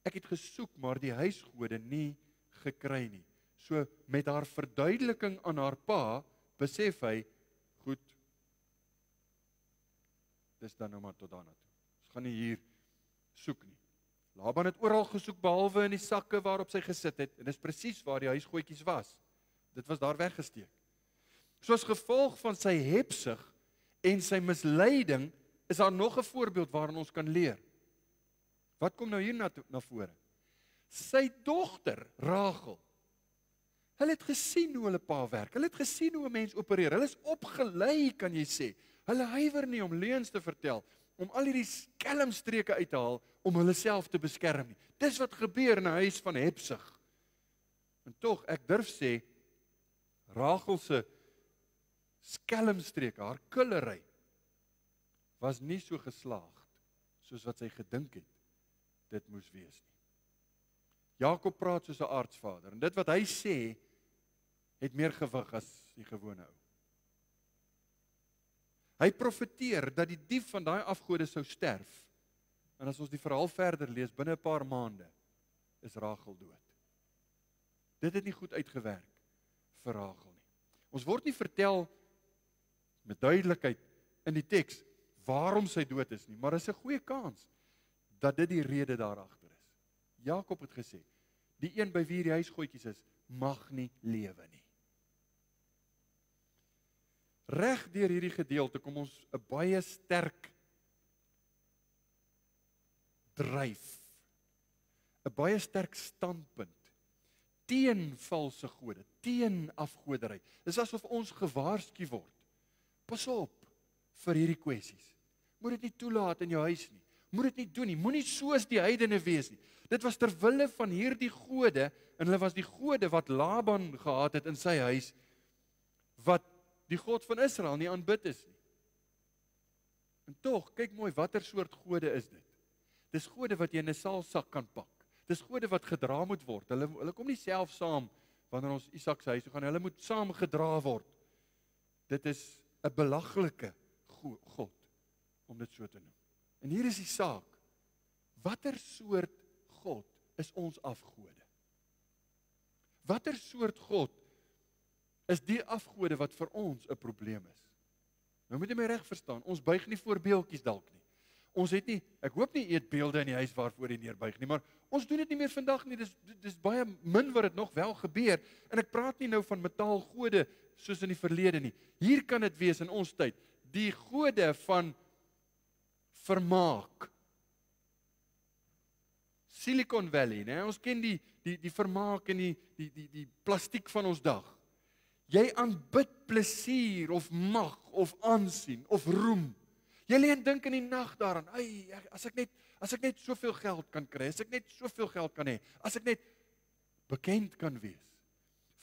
Ek het gesoek, maar die huisgode nie gekry nie. So met haar verduideliking aan haar pa, besef hy, goed, dis dan nou maar tot daarna toe. Ons gaan nie hier soek nie. Laban het oral gesoek, behalwe in die sakke waarop sy gesit het, en dis presies waar die huisgoedjies was. Dit was daar weggesteek. So as gevolg van sy hebsug en sy misleiding, is daar nog 'n voorbeeld waarin ons kan leer. Wat kom nou hier na vore? Sy dogter, Rachel, hulle het gesien hoe hulle pa werk, hulle het gesien hoe 'n mens opereer, hulle is opgelei, kan jy sê. Hulle huiwer nie om leuns te vertel, om al hierdie skelmstreke uit te haal, om hulle self te beskerm nie. Dis wat gebeur in 'n huis van hebsug. En tog, ek durf sê, Rachel se skelmstreke, haar kullery, was nie so geslaagd, soos wat sy gedink het, dit moes wees nie. Jakob praat soos 'n aardsvader, en dit wat hy sê, het meer gewig as die gewone ou. Hy profeteer dat die dief van daai afgode sou sterf, en as ons die verhaal verder lees, binne 'n paar maande, is Rachel dood. Dit het nie goed uitgewerk vir Rachel nie. Ons word nie vertel met duidelikheid in die teks waarom sy dood is nie, maar is 'n goeie kans dat dit die rede daar agter is. Jakob het gesê, die een by wie die huisgoedjies is, mag nie lewe nie. Reg deur hierdie gedeelte kom ons 'n baie sterk dryf, 'n baie sterk standpunt teen valse gode, teen afgoderry. Dis asof ons gewaarsku word. Pas op vir hierdie kwessies. Moet dit nie toelaat in jou huis nie. Moet dit nie doen nie. Moenie soos die heidene wees nie. Dit was ter wille van hierdie gode, en hulle was die gode wat Laban gehad het in sy huis, wat die God van Israel nie aanbid is nie. En tog, kyk mooi, watter soort gode is dit? Dis gode wat jy in 'n saalsak kan pak. Dis gode wat gedra moet word. Hulle kom nie self saam wanneer ons Isak se huis toe gaan. Hulle moet saam gedra word. Dit is 'n belaglike God, om dit so te noem. En hier is die saak. Watter soort God is ons afgode? Watter soort God is die afgode wat vir ons 'n probleem is? Nou moet jy my reg verstaan, ons buig nie voor beeldjies dalk nie. Ons het nie, ek hoop nie eetbeelde in die huis waarvoor jy neerbuig nie, maar ons doen dit nie meer vandag nie. Dis baie min wat dit nog wel gebeur. En ek praat nie nou van metaalgode soos in die verlede nie. Hier kan dit wees in ons tyd. Die gode van vermaak. Silicon Valley, né? Ons ken die vermaak en die plastiek van ons dag. Jy aanbid plesier of mag of aansien of roem. Jy lê en dink in die nag daaraan, as ek net soveel geld kan kry, as ek net soveel geld kan hê, as ek net bekend kan wees.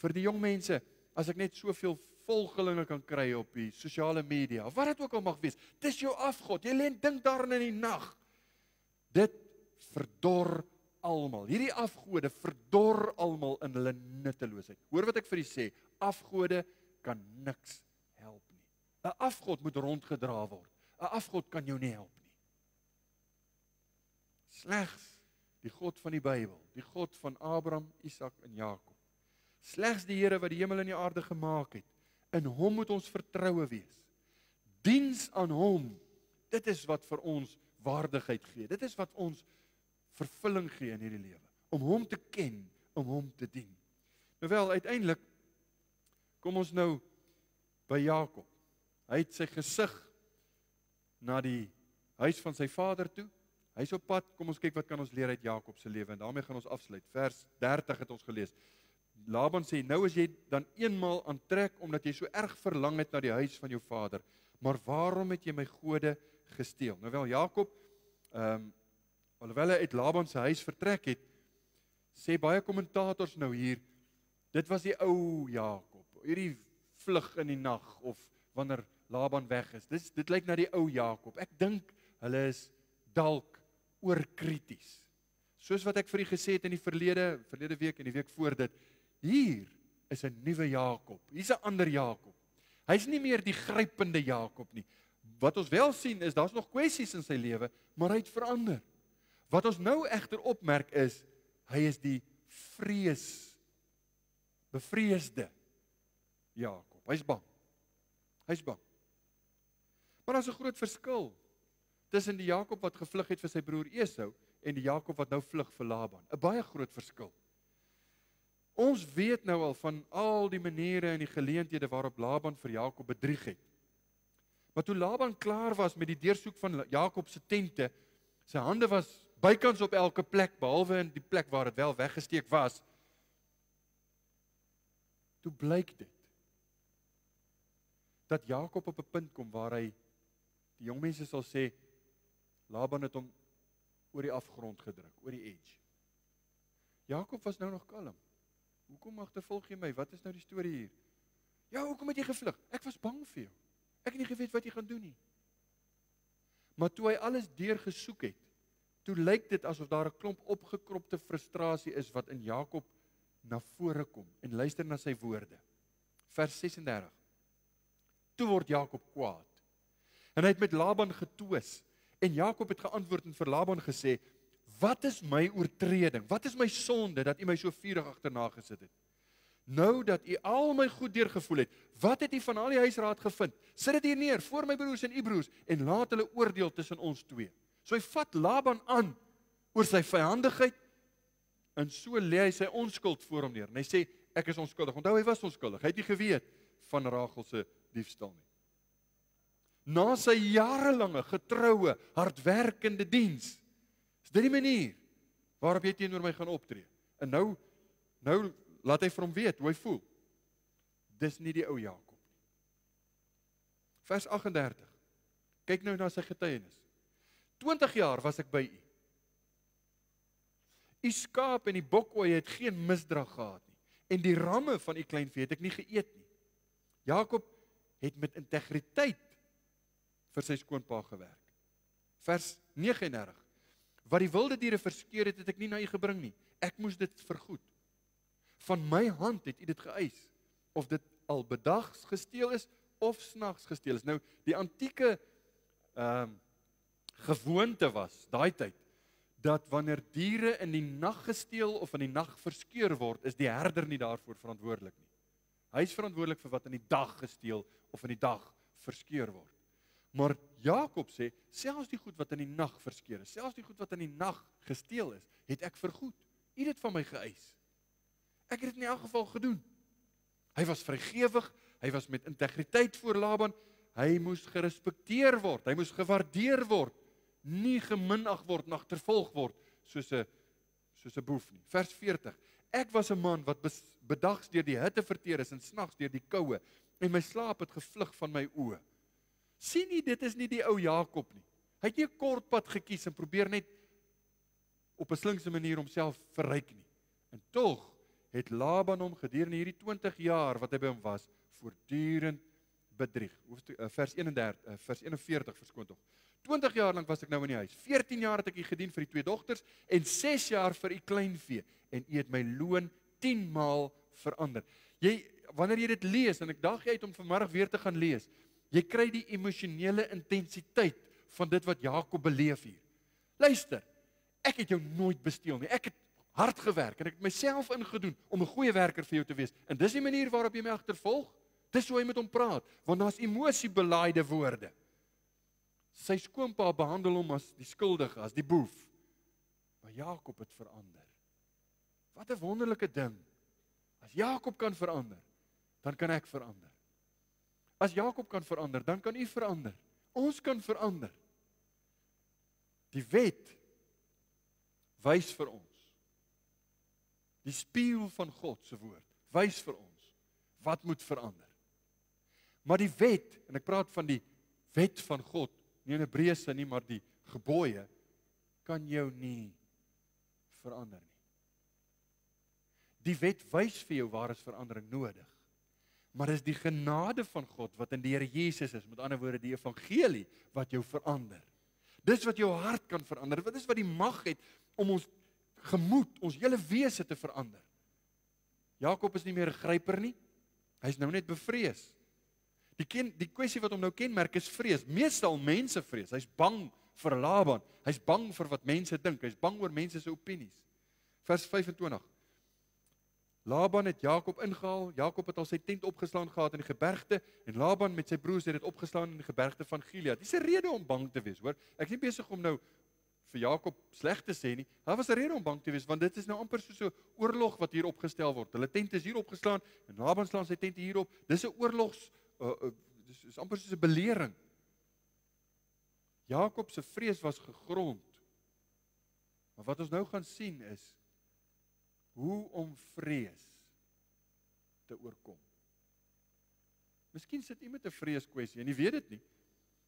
Vir die jong mense, as ek net soveel volgelinge kan kry op die sosiale media, of wat dit ook al mag wees, dis jou afgod. Jy lê en dink daaraan in die nag. Dit verdor almal. Hierdie afgode verdor almal in hulle nutteloosheid. Hoor wat ek vir u sê, afgode kan niks help nie. 'n Afgod moet rondgedra word. 'n Afgod kan jou nie help nie. Slegs die God van die Bybel, die God van Abraham, Isak en Jakob. Slegs die Here wat die hemel en die aarde gemaak het. In hom moet ons vertroue wees. Diens aan hom, dit is wat vir ons waardigheid gee. Dit is wat ons vervulling gee in hierdie lewe. Om hom te ken, om hom te dien. Nou wel, uiteindelik kom ons nou by Jakob. Hy het sy gesig na die huis van sy vader toe. Hy's op pad, kom ons kyk wat kan ons leer uit Jakob se lewe en daarmee gaan ons afsluit. Vers 30 het ons gelees. Laban sê, nou is jy dan eenmaal aan trek omdat jy so erg verlang het na die huis van jou vader. Maar waarom het jy my gode gesteel? Nou wel, Jakob, alhoewel hy uit Laban se huis vertrek het, sê baie kommentators nou hier, dit was die ou Jakob, hierdie vlug in die nag, of wanneer Laban weg is. Dit lyk na die ou Jakob. Ek dink hulle is dalk oorkrities. Soos wat ek vir u gesê het in die verlede week en die week voor dit, hier is 'n nuwe Jakob. Hier's 'n ander Jakob. Hy's nie meer die grypende Jakob nie. Wat ons wel sien is, daar's nog kwessies in sy lewe, maar hy het verander. Wat ons nou egter opmerk is, hy is die bevreesde Jakob. Hy's bang. Maar daar's 'n groot verskil tussen die Jakob wat gevlug het vir sy broer Esau en die Jakob wat nou vlug vir Laban. 'n Baie groot verskil. Ons weet nou al van al die maniere en die geleenthede waarop Laban vir Jakob bedrieg het. Maar toe Laban klaar was met die deursoek van Jakob se tente, sy hande was bykans op elke plek, behalwe in die plek waar dit wel weggesteek was, toe blyk dit dat Jakob op 'n punt kom waar hy, die jong mense sal sê, Laban het hom oor die afgrond gedruk, oor die edge. Jakob was nou nog kalm. Hoekom agtervolg jy my? Wat is nou die storie hier? Ja, hoekom het jy gevlug? Ek was bang vir jou. Ek het nie geweet wat jy gaan doen nie. Maar toe hy alles deurgesoek het, toe lyk dit asof daar 'n klomp opgekropte frustrasie is wat in Jakob na vore kom. En luister na sy woorde. Vers 36. Toe word Jakob kwaad. En hy het met Laban getwis. En Jakob het geantwoord en vir Laban gesê, wat is my oortreding? Wat is my sonde dat u my so vurig agterna gesit het? Nou dat u al my goed deurgevoel het, wat het u van al die huisraad gevind? Sit dit hier neer voor my broers en u broers en laat hulle oordeel tussen ons twee. So hy vat Laban aan oor sy vyandigheid en so lê hy sy onskuld voor hom neer. En hy sê, ek is onskuldig. Onthou, hy was onskuldig. Hy het nie geweet van Rachel se diefstal nie. Na sy jarelange getroue, hardwerkende diens, is dit die manier waarop jy teenoor my gaan optree. En nou laat hy vir hom weet hoe hy voel. Dis nie die ou Jakob nie. Vers 38. Kyk nou na sy getuienis. 20 jaar was ek by u. U skaap en die bokoeie het geen misdrag gehad nie. En die ramme van u kleinvee het ek nie geëet nie. Jakob het met integriteit vir sy skoonpa gewerk. Vers 39. Wat die wilde diere verskeur het, het ek nie na u gebring nie. Ek moes dit vergoed. Van my hand het u dit geëis. Of dit al bedags gesteel is, of snags gesteel is. Nou, die antieke gewoonte was, daai tyd, dat wanneer diere in die nag gesteel of in die nag verskeur word, is die herder nie daarvoor verantwoordelik nie. Hy is verantwoordelik vir wat in die dag gesteel of in die dag verskeur word. Maar Jakob sê, selfs die goed wat in die nag verskeur is, selfs die goed wat in die nag gesteel is, het ek vergoed. U het dit van my geëis. Ek het dit in elk geval gedoen. Hy was vrygewig, hy was met integriteit voor Laban, hy moes gerespekteer word, hy moes gewaardeer word, nie geminag word, agtervolg word, soos 'n boef nie. Vers 40, ek was 'n man wat bedags deur die hitte verteer is en snags deur die koue, en my slaap het gevlug van my oë. Sien nie, dit is nie die ou Jakob nie. Hy het nie 'n kort pad gekies en probeer net op 'n slinkse manier homself verryk nie. En tog het Laban hom gedurende hierdie 20 jaar wat hy by hom was, voortdurend bedrieg. Vers 41, verskoon tog. 20 jaar lank was ek nou in die huis. 14 jaar het ek u gedien vir die 2 dogters en 6 jaar vir u kleinvee en u het my loon 10 maal verander. Wanneer jy dit lees en ek daag jy uit om vanmiddag weer te gaan lees, jy kry die emosionele intensiteit van dit wat Jakob beleef hier. Luister, ek het jou nooit besteel nie. Ek het hard gewerk en ek het myself ingedoen om 'n goeie werker vir jou te wees. En dis die manier waarop jy my agtervolg. Dis hoe hy met hom praat, want daar's emosiebelaaide woorde. Sy skoonpa behandel hom as die skuldige, as die boef. Maar Jakob het verander. Wat 'n wonderlike ding. As Jakob kan verander, dan kan ek verander. As Jakob kan verander, dan kan u verander. Ons kan verander. Die wet wys vir ons. Die spieël van God se woord wys vir ons wat moet verander. Maar die wet, en ek praat van die wet van God, nie in Hebreëse nie, maar die gebooie, kan jou nie verander nie. Die wet wys vir jou waar is verandering nodig. Maar dis die genade van God wat in die Here Jesus is, met ander woorde die evangelie, wat jou verander. Dis wat jou hart kan verander, dit is wat die mag het om ons gemoed, ons hele wese te verander. Jakob is nie meer 'n gryper nie, hy is nou net bevrees. Die kwessie wat hom nou kenmerk is vrees, meestal mense vrees, hy's bang vir Laban, hy's bang vir wat mense dink, hy's bang oor mense se opinies. Vers 25, Laban het Jakob ingehaal, Jakob het al sy tent opgeslaan gehad in die gebergte, en Laban met sy broers het dit opgeslaan in die gebergte van Gilead. Dis 'n rede om bang te wees, hoor. Ek is nie besig om nou vir Jakob sleg te sê nie, daar was 'n rede om bang te wees, want dit is nou amper soos 'n oorlog wat hier opgestel word. Hulle tent is hier opgeslaan, en Laban slaan sy tent hier op, dis 'n oorlogs, dis is amper soos 'n belering. Jakob se vrees was gegrond, maar wat ons nou gaan sien is, hoe om vrees te oorkom. Miskien sit jy met 'n vreeskwessie en jy weet dit nie,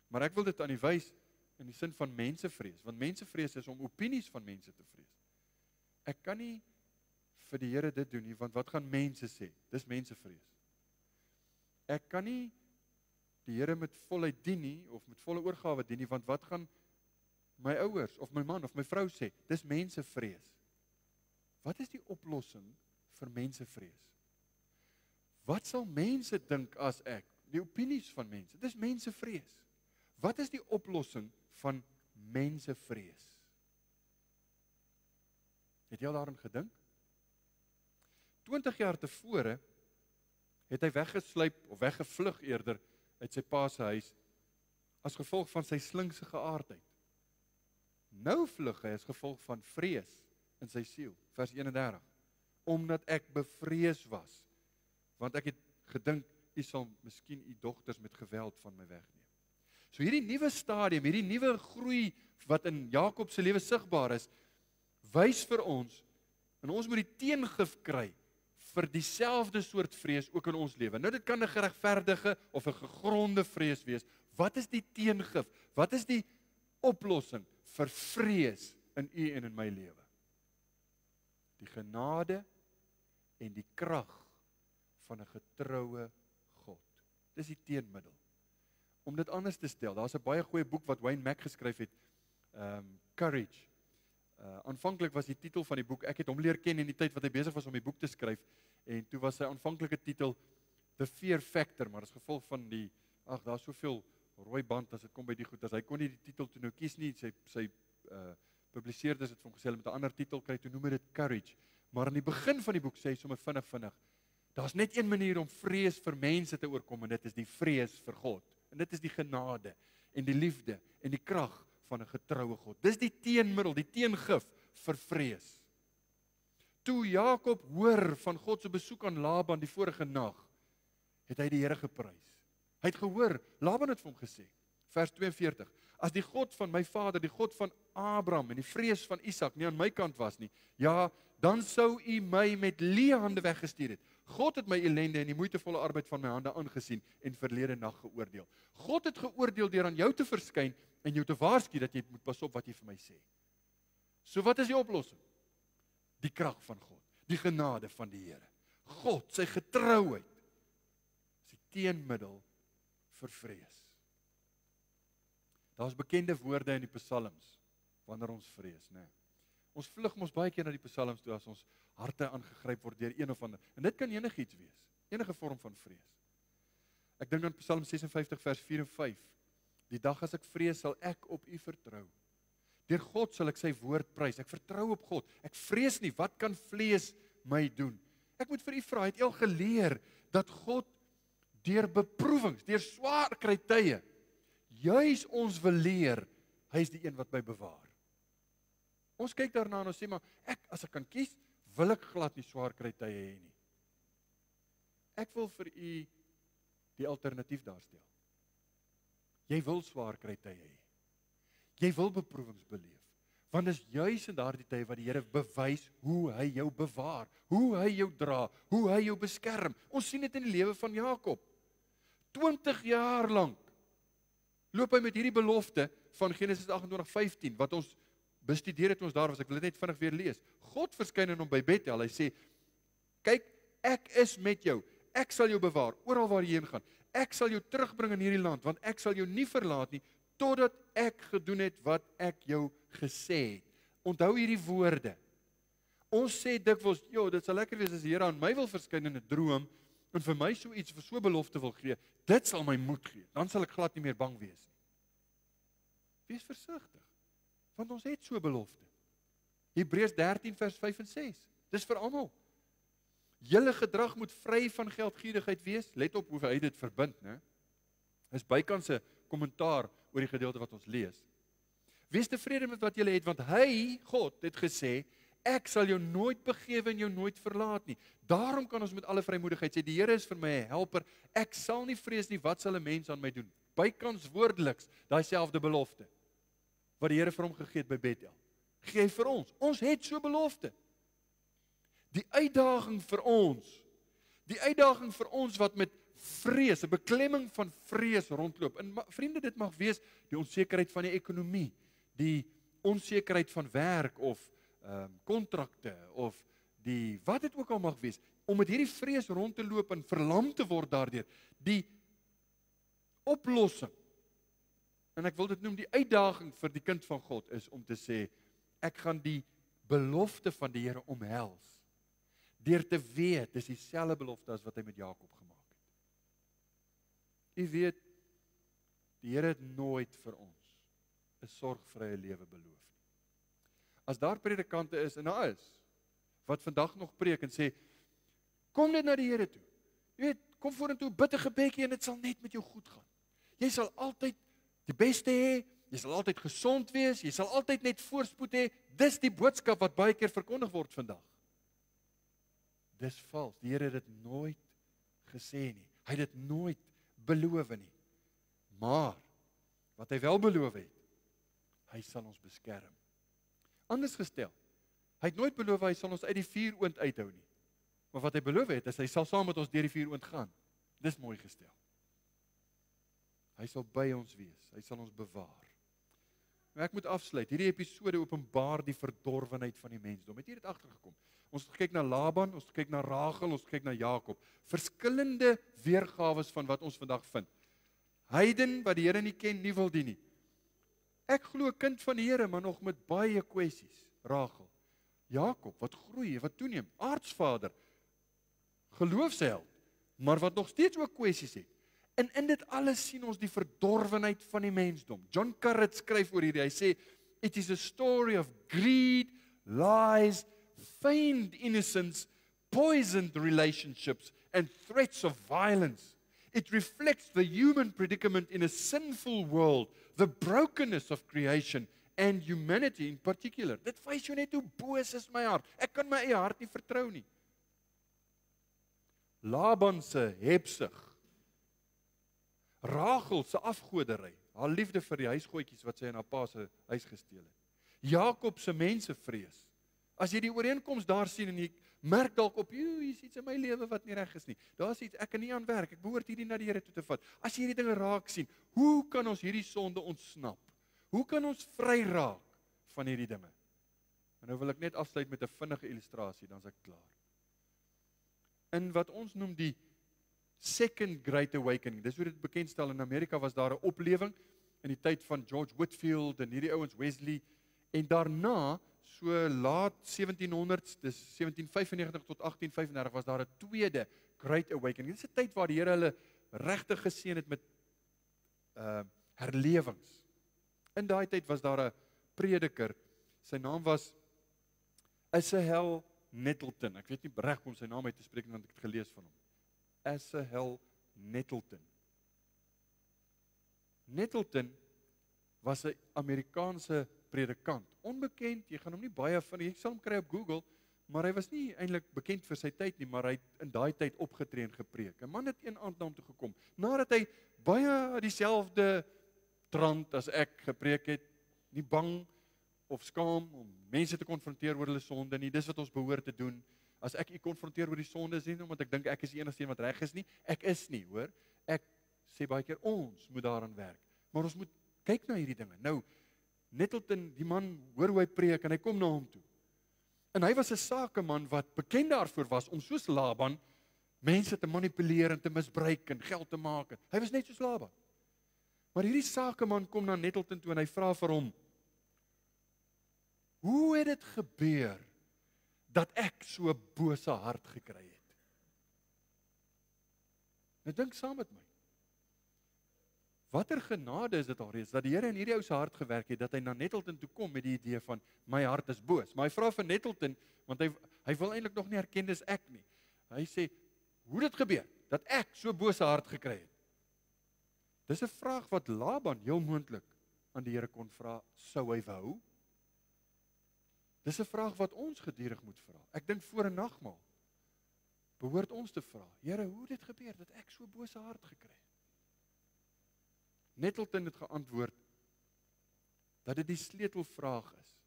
maar ek wil dit aan u wys in die sin van mensevrees, want mensevrees is om opinies van mense te vrees. Ek kan nie vir die Here dit doen nie, want wat gaan mense sê? Dis mensevrees. Ek kan nie die Here met volheid dien nie, of met volle oorgawe dien nie, want wat gaan my ouers, of my man, of my vrou sê? Dis mensevrees. Wat is die oplossing vir mensevrees? Wat sal mense dink as ek? Die opinies van mense, dis mensevrees. Wat is die oplossing van mensevrees? Het jy al daaraan gedink? 20 jaar tevore het hy weggesluip, of weggevlug eerder, uit sy pa se huis, as gevolg van sy slinkse geaardheid. Nou vlug hy as gevolg van vrees in sy siel, vers 31, omdat ek bevrees was, want ek het gedink, u sal miskien u dogters met geweld van my wegneem. So hierdie nuwe stadium, hierdie nuwe groei, wat in Jakob se lewe sigbaar is, wys vir ons, en ons moet die teengif kry, vir dieselfde soort vrees ook in ons lewe. Nou dit kan 'n geregverdige, of 'n gegronde vrees wees. Wat is die teengif? Wat is die oplossing vir vrees in u en in my lewe? Die genade en die krag van 'n getroue God. Dis die teenmiddel. Om dit anders te stel, daar's 'n baie goeie boek wat Wayne Mack geskryf het, Courage. Aanvanklik was die titel van die boek, ek het hom leer ken in die tyd wat hy besig was om die boek te skryf, en toe was sy aanvanklike titel The Fear Factor, maar as gevolg van die, daar's soveel rooi band as dit kom by die goed, as hy kon nie die titel toe nou kies nie, sy publiseerders het vir hom gesê, hulle met 'n ander titel kry, toe noem hy dit Courage. Maar aan die begin van die boek sê hy sommer vinnig, daar's net een manier om vrees vir mense te oorkom, en dit is die vrees vir God, en dit is die genade. en die liefde en die krag van 'n getroue God. Dis die teenmiddel, die teengif vir vrees. Toe Jakob hoor van God se besoek aan Laban die vorige nag, het hy die Here geprys. Hy het gehoor, Laban het vir hom gesê, vers 42, as die God van my vader, die God van Abraham en die vrees van Isak nie aan my kant was nie, ja, dan sou u my met leë hande weggestuur het. God het my ellende en die moeitevolle arbeid van my hande aangesien en verlede nag geoordeel. God het geoordeel deur aan jou te verskyn en jou te waarsku dat jy moet pas op wat jy vir my sê. So wat is die oplossing? Die krag van God, die genade van die Here. God, sy getrouheid, is die teenmiddel vir vrees. Daar's bekende woorde in die psalms wanneer ons vrees, né? Ons vlug mos baie keer na die psalms toe as ons harte aangegryp word deur een of ander. En dit kan enigiets wees, enige vorm van vrees. Ek dink aan Psalm 56 vers 4 en 5. Die dag as ek vrees, sal ek op U vertrou. Deur God sal ek sy woord prys. Ek vertrou op God. Ek vrees nie, wat kan vlees my doen? Ek moet vir U vra, het U al geleer dat God deur beproewings, deur swaar kry tye, juis ons wil leer, hy is die een wat my bewaar. Ons kyk daarna en ons sê, maar as ek kan kies, wil ek glad nie swaar kry tye hê nie. Ek wil vir U die alternatief daarstel. Jy wil swaar kry tye hê. Jy wil beproewings beleef. Want dis juis in daardie tye wat die Here bewys hoe hy jou bewaar, hoe hy jou dra, hoe hy jou beskerm. Ons sien dit in die lewe van Jakob. 20 jaar lank loop hy met hierdie belofte van Genesis 28:15 wat ons bestudeer het ons daar was. Ek wil dit net vinnig weer lees. God verskyn aan hom by Bethel. Hy sê, kyk, ek is met jou. Ek sal jou bewaar oral waar jy heen gaan. Ek sal jou terugbring in hierdie land, want ek sal jou nie verlaat nie totdat ek gedoen het wat ek jou gesê het. Onthou hierdie woorde. Ons sê dikwels, dit sal lekker wees as die Here aan my wil verskyn in 'n droom en vir my so iets, vir so 'n belofte wil gee. Dit sal my moed gee. Dan sal ek glad nie meer bang wees nie. Wees versigtig, want ons het so 'n belofte. Hebreërs 13 vers 5 en 6. Dis vir almal. Julle gedrag moet vry van geldgierigheid wees. Let op hoe hy dit verbind, né? Is bykans 'n kommentaar oor die gedeelte wat ons lees. Wees tevrede met wat julle het, want hy, God, het gesê, ek sal jou nooit begewe en jou nooit verlaat nie. Daarom kan ons met alle vrymoedigheid sê, die Here is vir my 'n helper. Ek sal nie vrees nie, wat sal 'n mens aan my doen? Bykans woordeliks, daai selfde belofte wat die Here vir hom gegee het by Bethel. Gee hy vir ons. Ons het so belofte. Die uitdaging vir ons wat met vrees, 'n beklemming van vrees rondloop. En vriende, dit mag wees die onsekerheid van die ekonomie, die onsekerheid van werk of kontrakte of wat dit ook al mag wees, om met hierdie vrees rond te loop en verlam te word daardeur. Die oplossing, en ek wil dit noem die uitdaging vir die kind van God, is om te sê, ek gaan die belofte van die Here omhels, deur te weet, dis dieselfde belofte as wat hy met Jakob gemaak het. U weet, die Here het nooit vir ons 'n sorgvrye lewe beloof nie. As daar predikante is, en daar is, wat vandag nog preek en sê, kom net na die Here toe. Jy weet, kom vorentoe, bid 'n gebedjie en dit sal net met jou goed gaan. Jy sal altyd die beste hê, jy sal altyd gesond wees, jy sal altyd net voorspoed hê. Dis die boodskap wat baie keer verkondig word vandag. Dis vals. Die Here het dit nooit gesê nie. Hy het dit nooit beloof nie. Maar wat hy wel beloof het, hy sal ons beskerm. Anders gestel, hy het nooit beloof hy sal ons uit die vuuroond uithou nie. Maar wat hy beloof het, is hy sal saam met ons deur die vuuroond gaan. Dis mooi gestel. Hy sal by ons wees, hy sal ons bewaar. Maar ek moet afsluit. Hierdie episode openbaar die verdorwenheid van die mensdom. Het jy dit agtergekom? Ons het gekyk na Laban, ons het gekyk na Rachel, ons het gekyk na Jakob. Verskillende weergawe van wat ons vandag vind. Heiden wat die Here nie ken, nie wil dien nie. Ek glo 'n kind van die Here, maar nog met baie kwessies. Rachel. Jakob, wat groei, wat toeneem. Aardsvader. Geloofsheld, maar wat nog steeds ook kwessies het. En in dit alles sien ons die verdorwenheid van die mensdom. John Carrett skryf oor hierdie, hy sê, it is a story of greed, lies, feigned innocence, poisoned relationships and threats of violence. It reflects the human predicament in a sinful world, the brokenness of creation and humanity in particular. Dit wys jou net hoe boos is my hart. Ek kan my eie hart nie vertrou nie. Laban se hebsug, Rachel se afgoderry, haar liefde vir die huisgoedjies wat sy in haar pa se huis gesteel het. Jakob se mensevrees. As jy die ooreenkoms daar sien en jy merk dalk op, hier's iets in my lewe wat nie reg is nie. Daar's iets, ek kan nie aan werk, ek behoort hierdie na die Here toe te vat. As jy hierdie dinge raak sien, hoe kan ons hierdie sonde ontsnap? Hoe kan ons vry raak van hierdie dinge? En nou wil ek net afsluit met 'n vinnige illustrasie, dan is ek klaar. In wat ons noem die Second Great Awakening, dis hoe dit bekend stel, in Amerika was daar 'n oplewing in die tyd van George Whitefield en hierdie ouens Wesley, en daarna, so laat 1700s, dis 1795 tot 1835, was daar 'n tweede Great Awakening. Dit is 'n tyd waar die Here hulle regtig geseën het met herlewings. In daai tyd was daar 'n prediker, sy naam was Asahel Nettleton. Ek weet nie reg om sy naam uit te spreek nie, want ek het gelees van hom. Asahel Nettleton. Nettleton was 'n Amerikaanse predikant. Onbekend, jy gaan hom nie baie vind, jy sal hom kry op Google, maar hy was nie eintlik bekend vir sy tyd nie, maar hy het in daai tyd opgetree en gepreek. 'n Man het een aand na hom toe gekom, nadat hy baie dieselfde trant as ek gepreek het, nie bang of skaam om mense te konfronteer oor hulle sonde nie. Dis wat ons behoort te doen. As ek u konfronteer oor die sonde, is nie omdat ek dink ek is die enigste een wat reg is nie. Ek is nie, hoor. Ek sê baie keer ons moet daaraan werk. Maar ons moet kyk na hierdie dinge. Nou, Nettleton, die man, hoor hoe hy preek en hy kom na hom toe. En hy was 'n sakeman wat bekend daarvoor was om soos Laban mense te manipuleer en te misbruik en geld te maak. Hy was net soos Laban. Maar hierdie sakeman kom na Nettleton toe en hy vra vir hom: "Hoe het dit gebeur dat ek so 'n bose hart gekry het?" Nou dink saam met my. Watter genade is dit alreeds dat die Here in hierdie ou se hart gewerk het, dat hy na Nettleton toe kom met die idee van my hart is boos. Maar hy vra vir Nettleton, want hy wil eintlik nog nie erken dis ek nie. Hy sê, hoe het dit gebeur dat ek so 'n bose hart gekry het? Dis 'n vraag wat Laban heel moontlik aan die Here kon vra, sou hy wou? Dis 'n vraag wat ons gedurig moet vra. Ek dink voor 'n nagmaal behoort ons te vra, Here, hoe het dit gebeur dat ek so 'n bose hart gekry het? Nettleton het geantwoord dat dit die sleutelvraag is.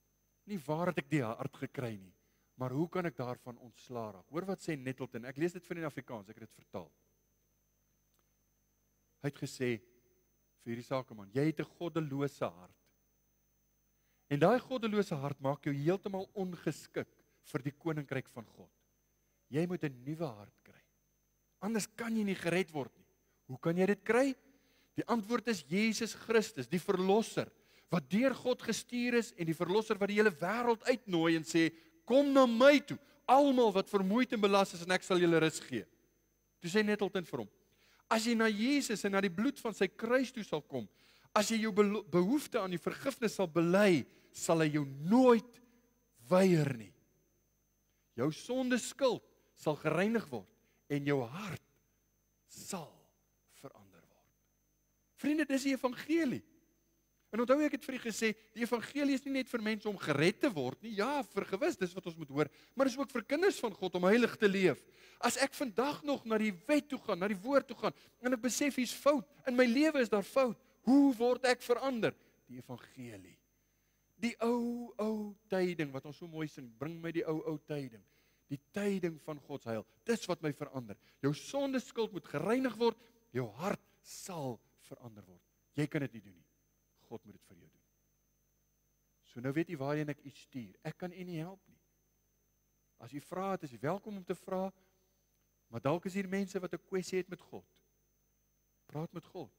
Nie waar het ek die hart gekry nie, maar hoe kan ek daarvan ontslaa raak? Hoor wat sê Nettleton, ek lees dit vir in Afrikaans, ek het dit vertaal. Hy het gesê vir hierdie sakeman, jy het 'n goddelose hart. En daai goddelose hart maak jou heeltemal ongeskik vir die koninkryk van God. Jy moet 'n nuwe hart kry. Anders kan jy nie gered word nie. Hoe kan jy dit kry? Die antwoord is Jesus Christus, die verlosser, wat deur God gestuur is en die verlosser wat die hele wêreld uitnooi en sê, kom na my toe, almal wat vermoeid en belas is en ek sal julle rus gee. Toe sê Nettleton vir hom, as jy na Jesus en na die bloed van sy kruis toe sal kom, as jy jou behoefte aan die vergifnis sal bely, sal hy jou nooit weier nie. Jou sonde skuld sal gereinig word en jou hart sal verander word. Vriende, dis die evangelie. En onthou ek het vir julle gesê, die evangelie is nie net vir mense om gered te word nie. Ja, vir gewis, dis wat ons moet hoor, maar dis ook vir kinders van God om heilig te leef. As ek vandag nog na die wet toe gaan, na die woord toe gaan, en ek besef hier's fout, in my lewe is daar fout, hoe word ek verander? Die evangelie. Die ou tyding wat ons so mooi sing, bring my die ou tyding. Die tyding van God se heil. Dis wat my verander. Jou sonde skuld moet gereinig word, jou hart sal verander word. Jy kan dit nie doen nie. God moet dit vir jou doen. So nou weet jy waarheen ek u stuur. Ek kan u nie help nie. As u vra het, is u welkom om te vra, maar dalk is hier mense wat 'n kwessie het met God. Praat met God.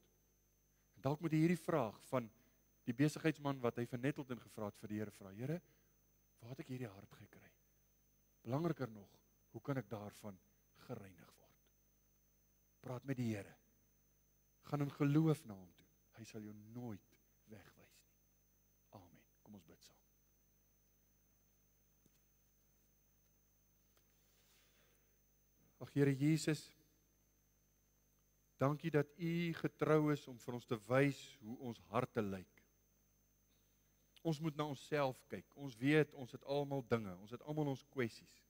En dalk moet jy hierdie vraag van die besigheidsman wat hy vir Nettleton gevra het vir die Here vra, Here, waar het ek hierdie hart gekry? Belangriker nog, hoe kan ek daarvan gereinig word? Praat met die Here. Gaan in geloof na hom toe. Hy sal jou nooit wegwys nie. Amen. Kom ons bid saam. Ag Here Jesus, Dankie dat U getrou is om vir ons te wys hoe ons harte lyk. Ons moet na onsself kyk. Ons weet, ons het almal dinge, ons het almal ons kwessies.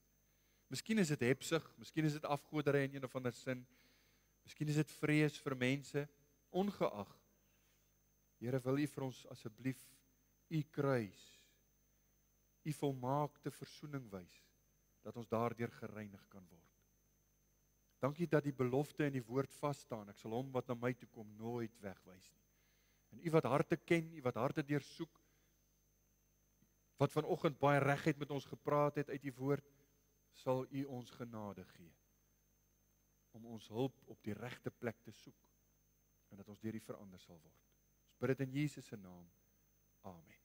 Miskien is dit hebsug, miskien is dit afgoderry in een of ander sin. Miskien is dit vrees vir mense, ongeag. Here, wil U vir ons asseblief U kruis, U volmaakte versoening wys, dat ons daardeur gereinig kan word. Dankie dat die belofte in die woord vas staan. Ek sal hom wat na my toe kom nooit wegwys nie. En U wat harte ken, U wat harte deursoek, wat vanoggend baie regheid met ons gepraat het uit die woord, sal U ons genade gee om ons hulp op die regte plek te soek en dat ons deur U verander sal word. Ons bid dit in Jesus se naam. Amen.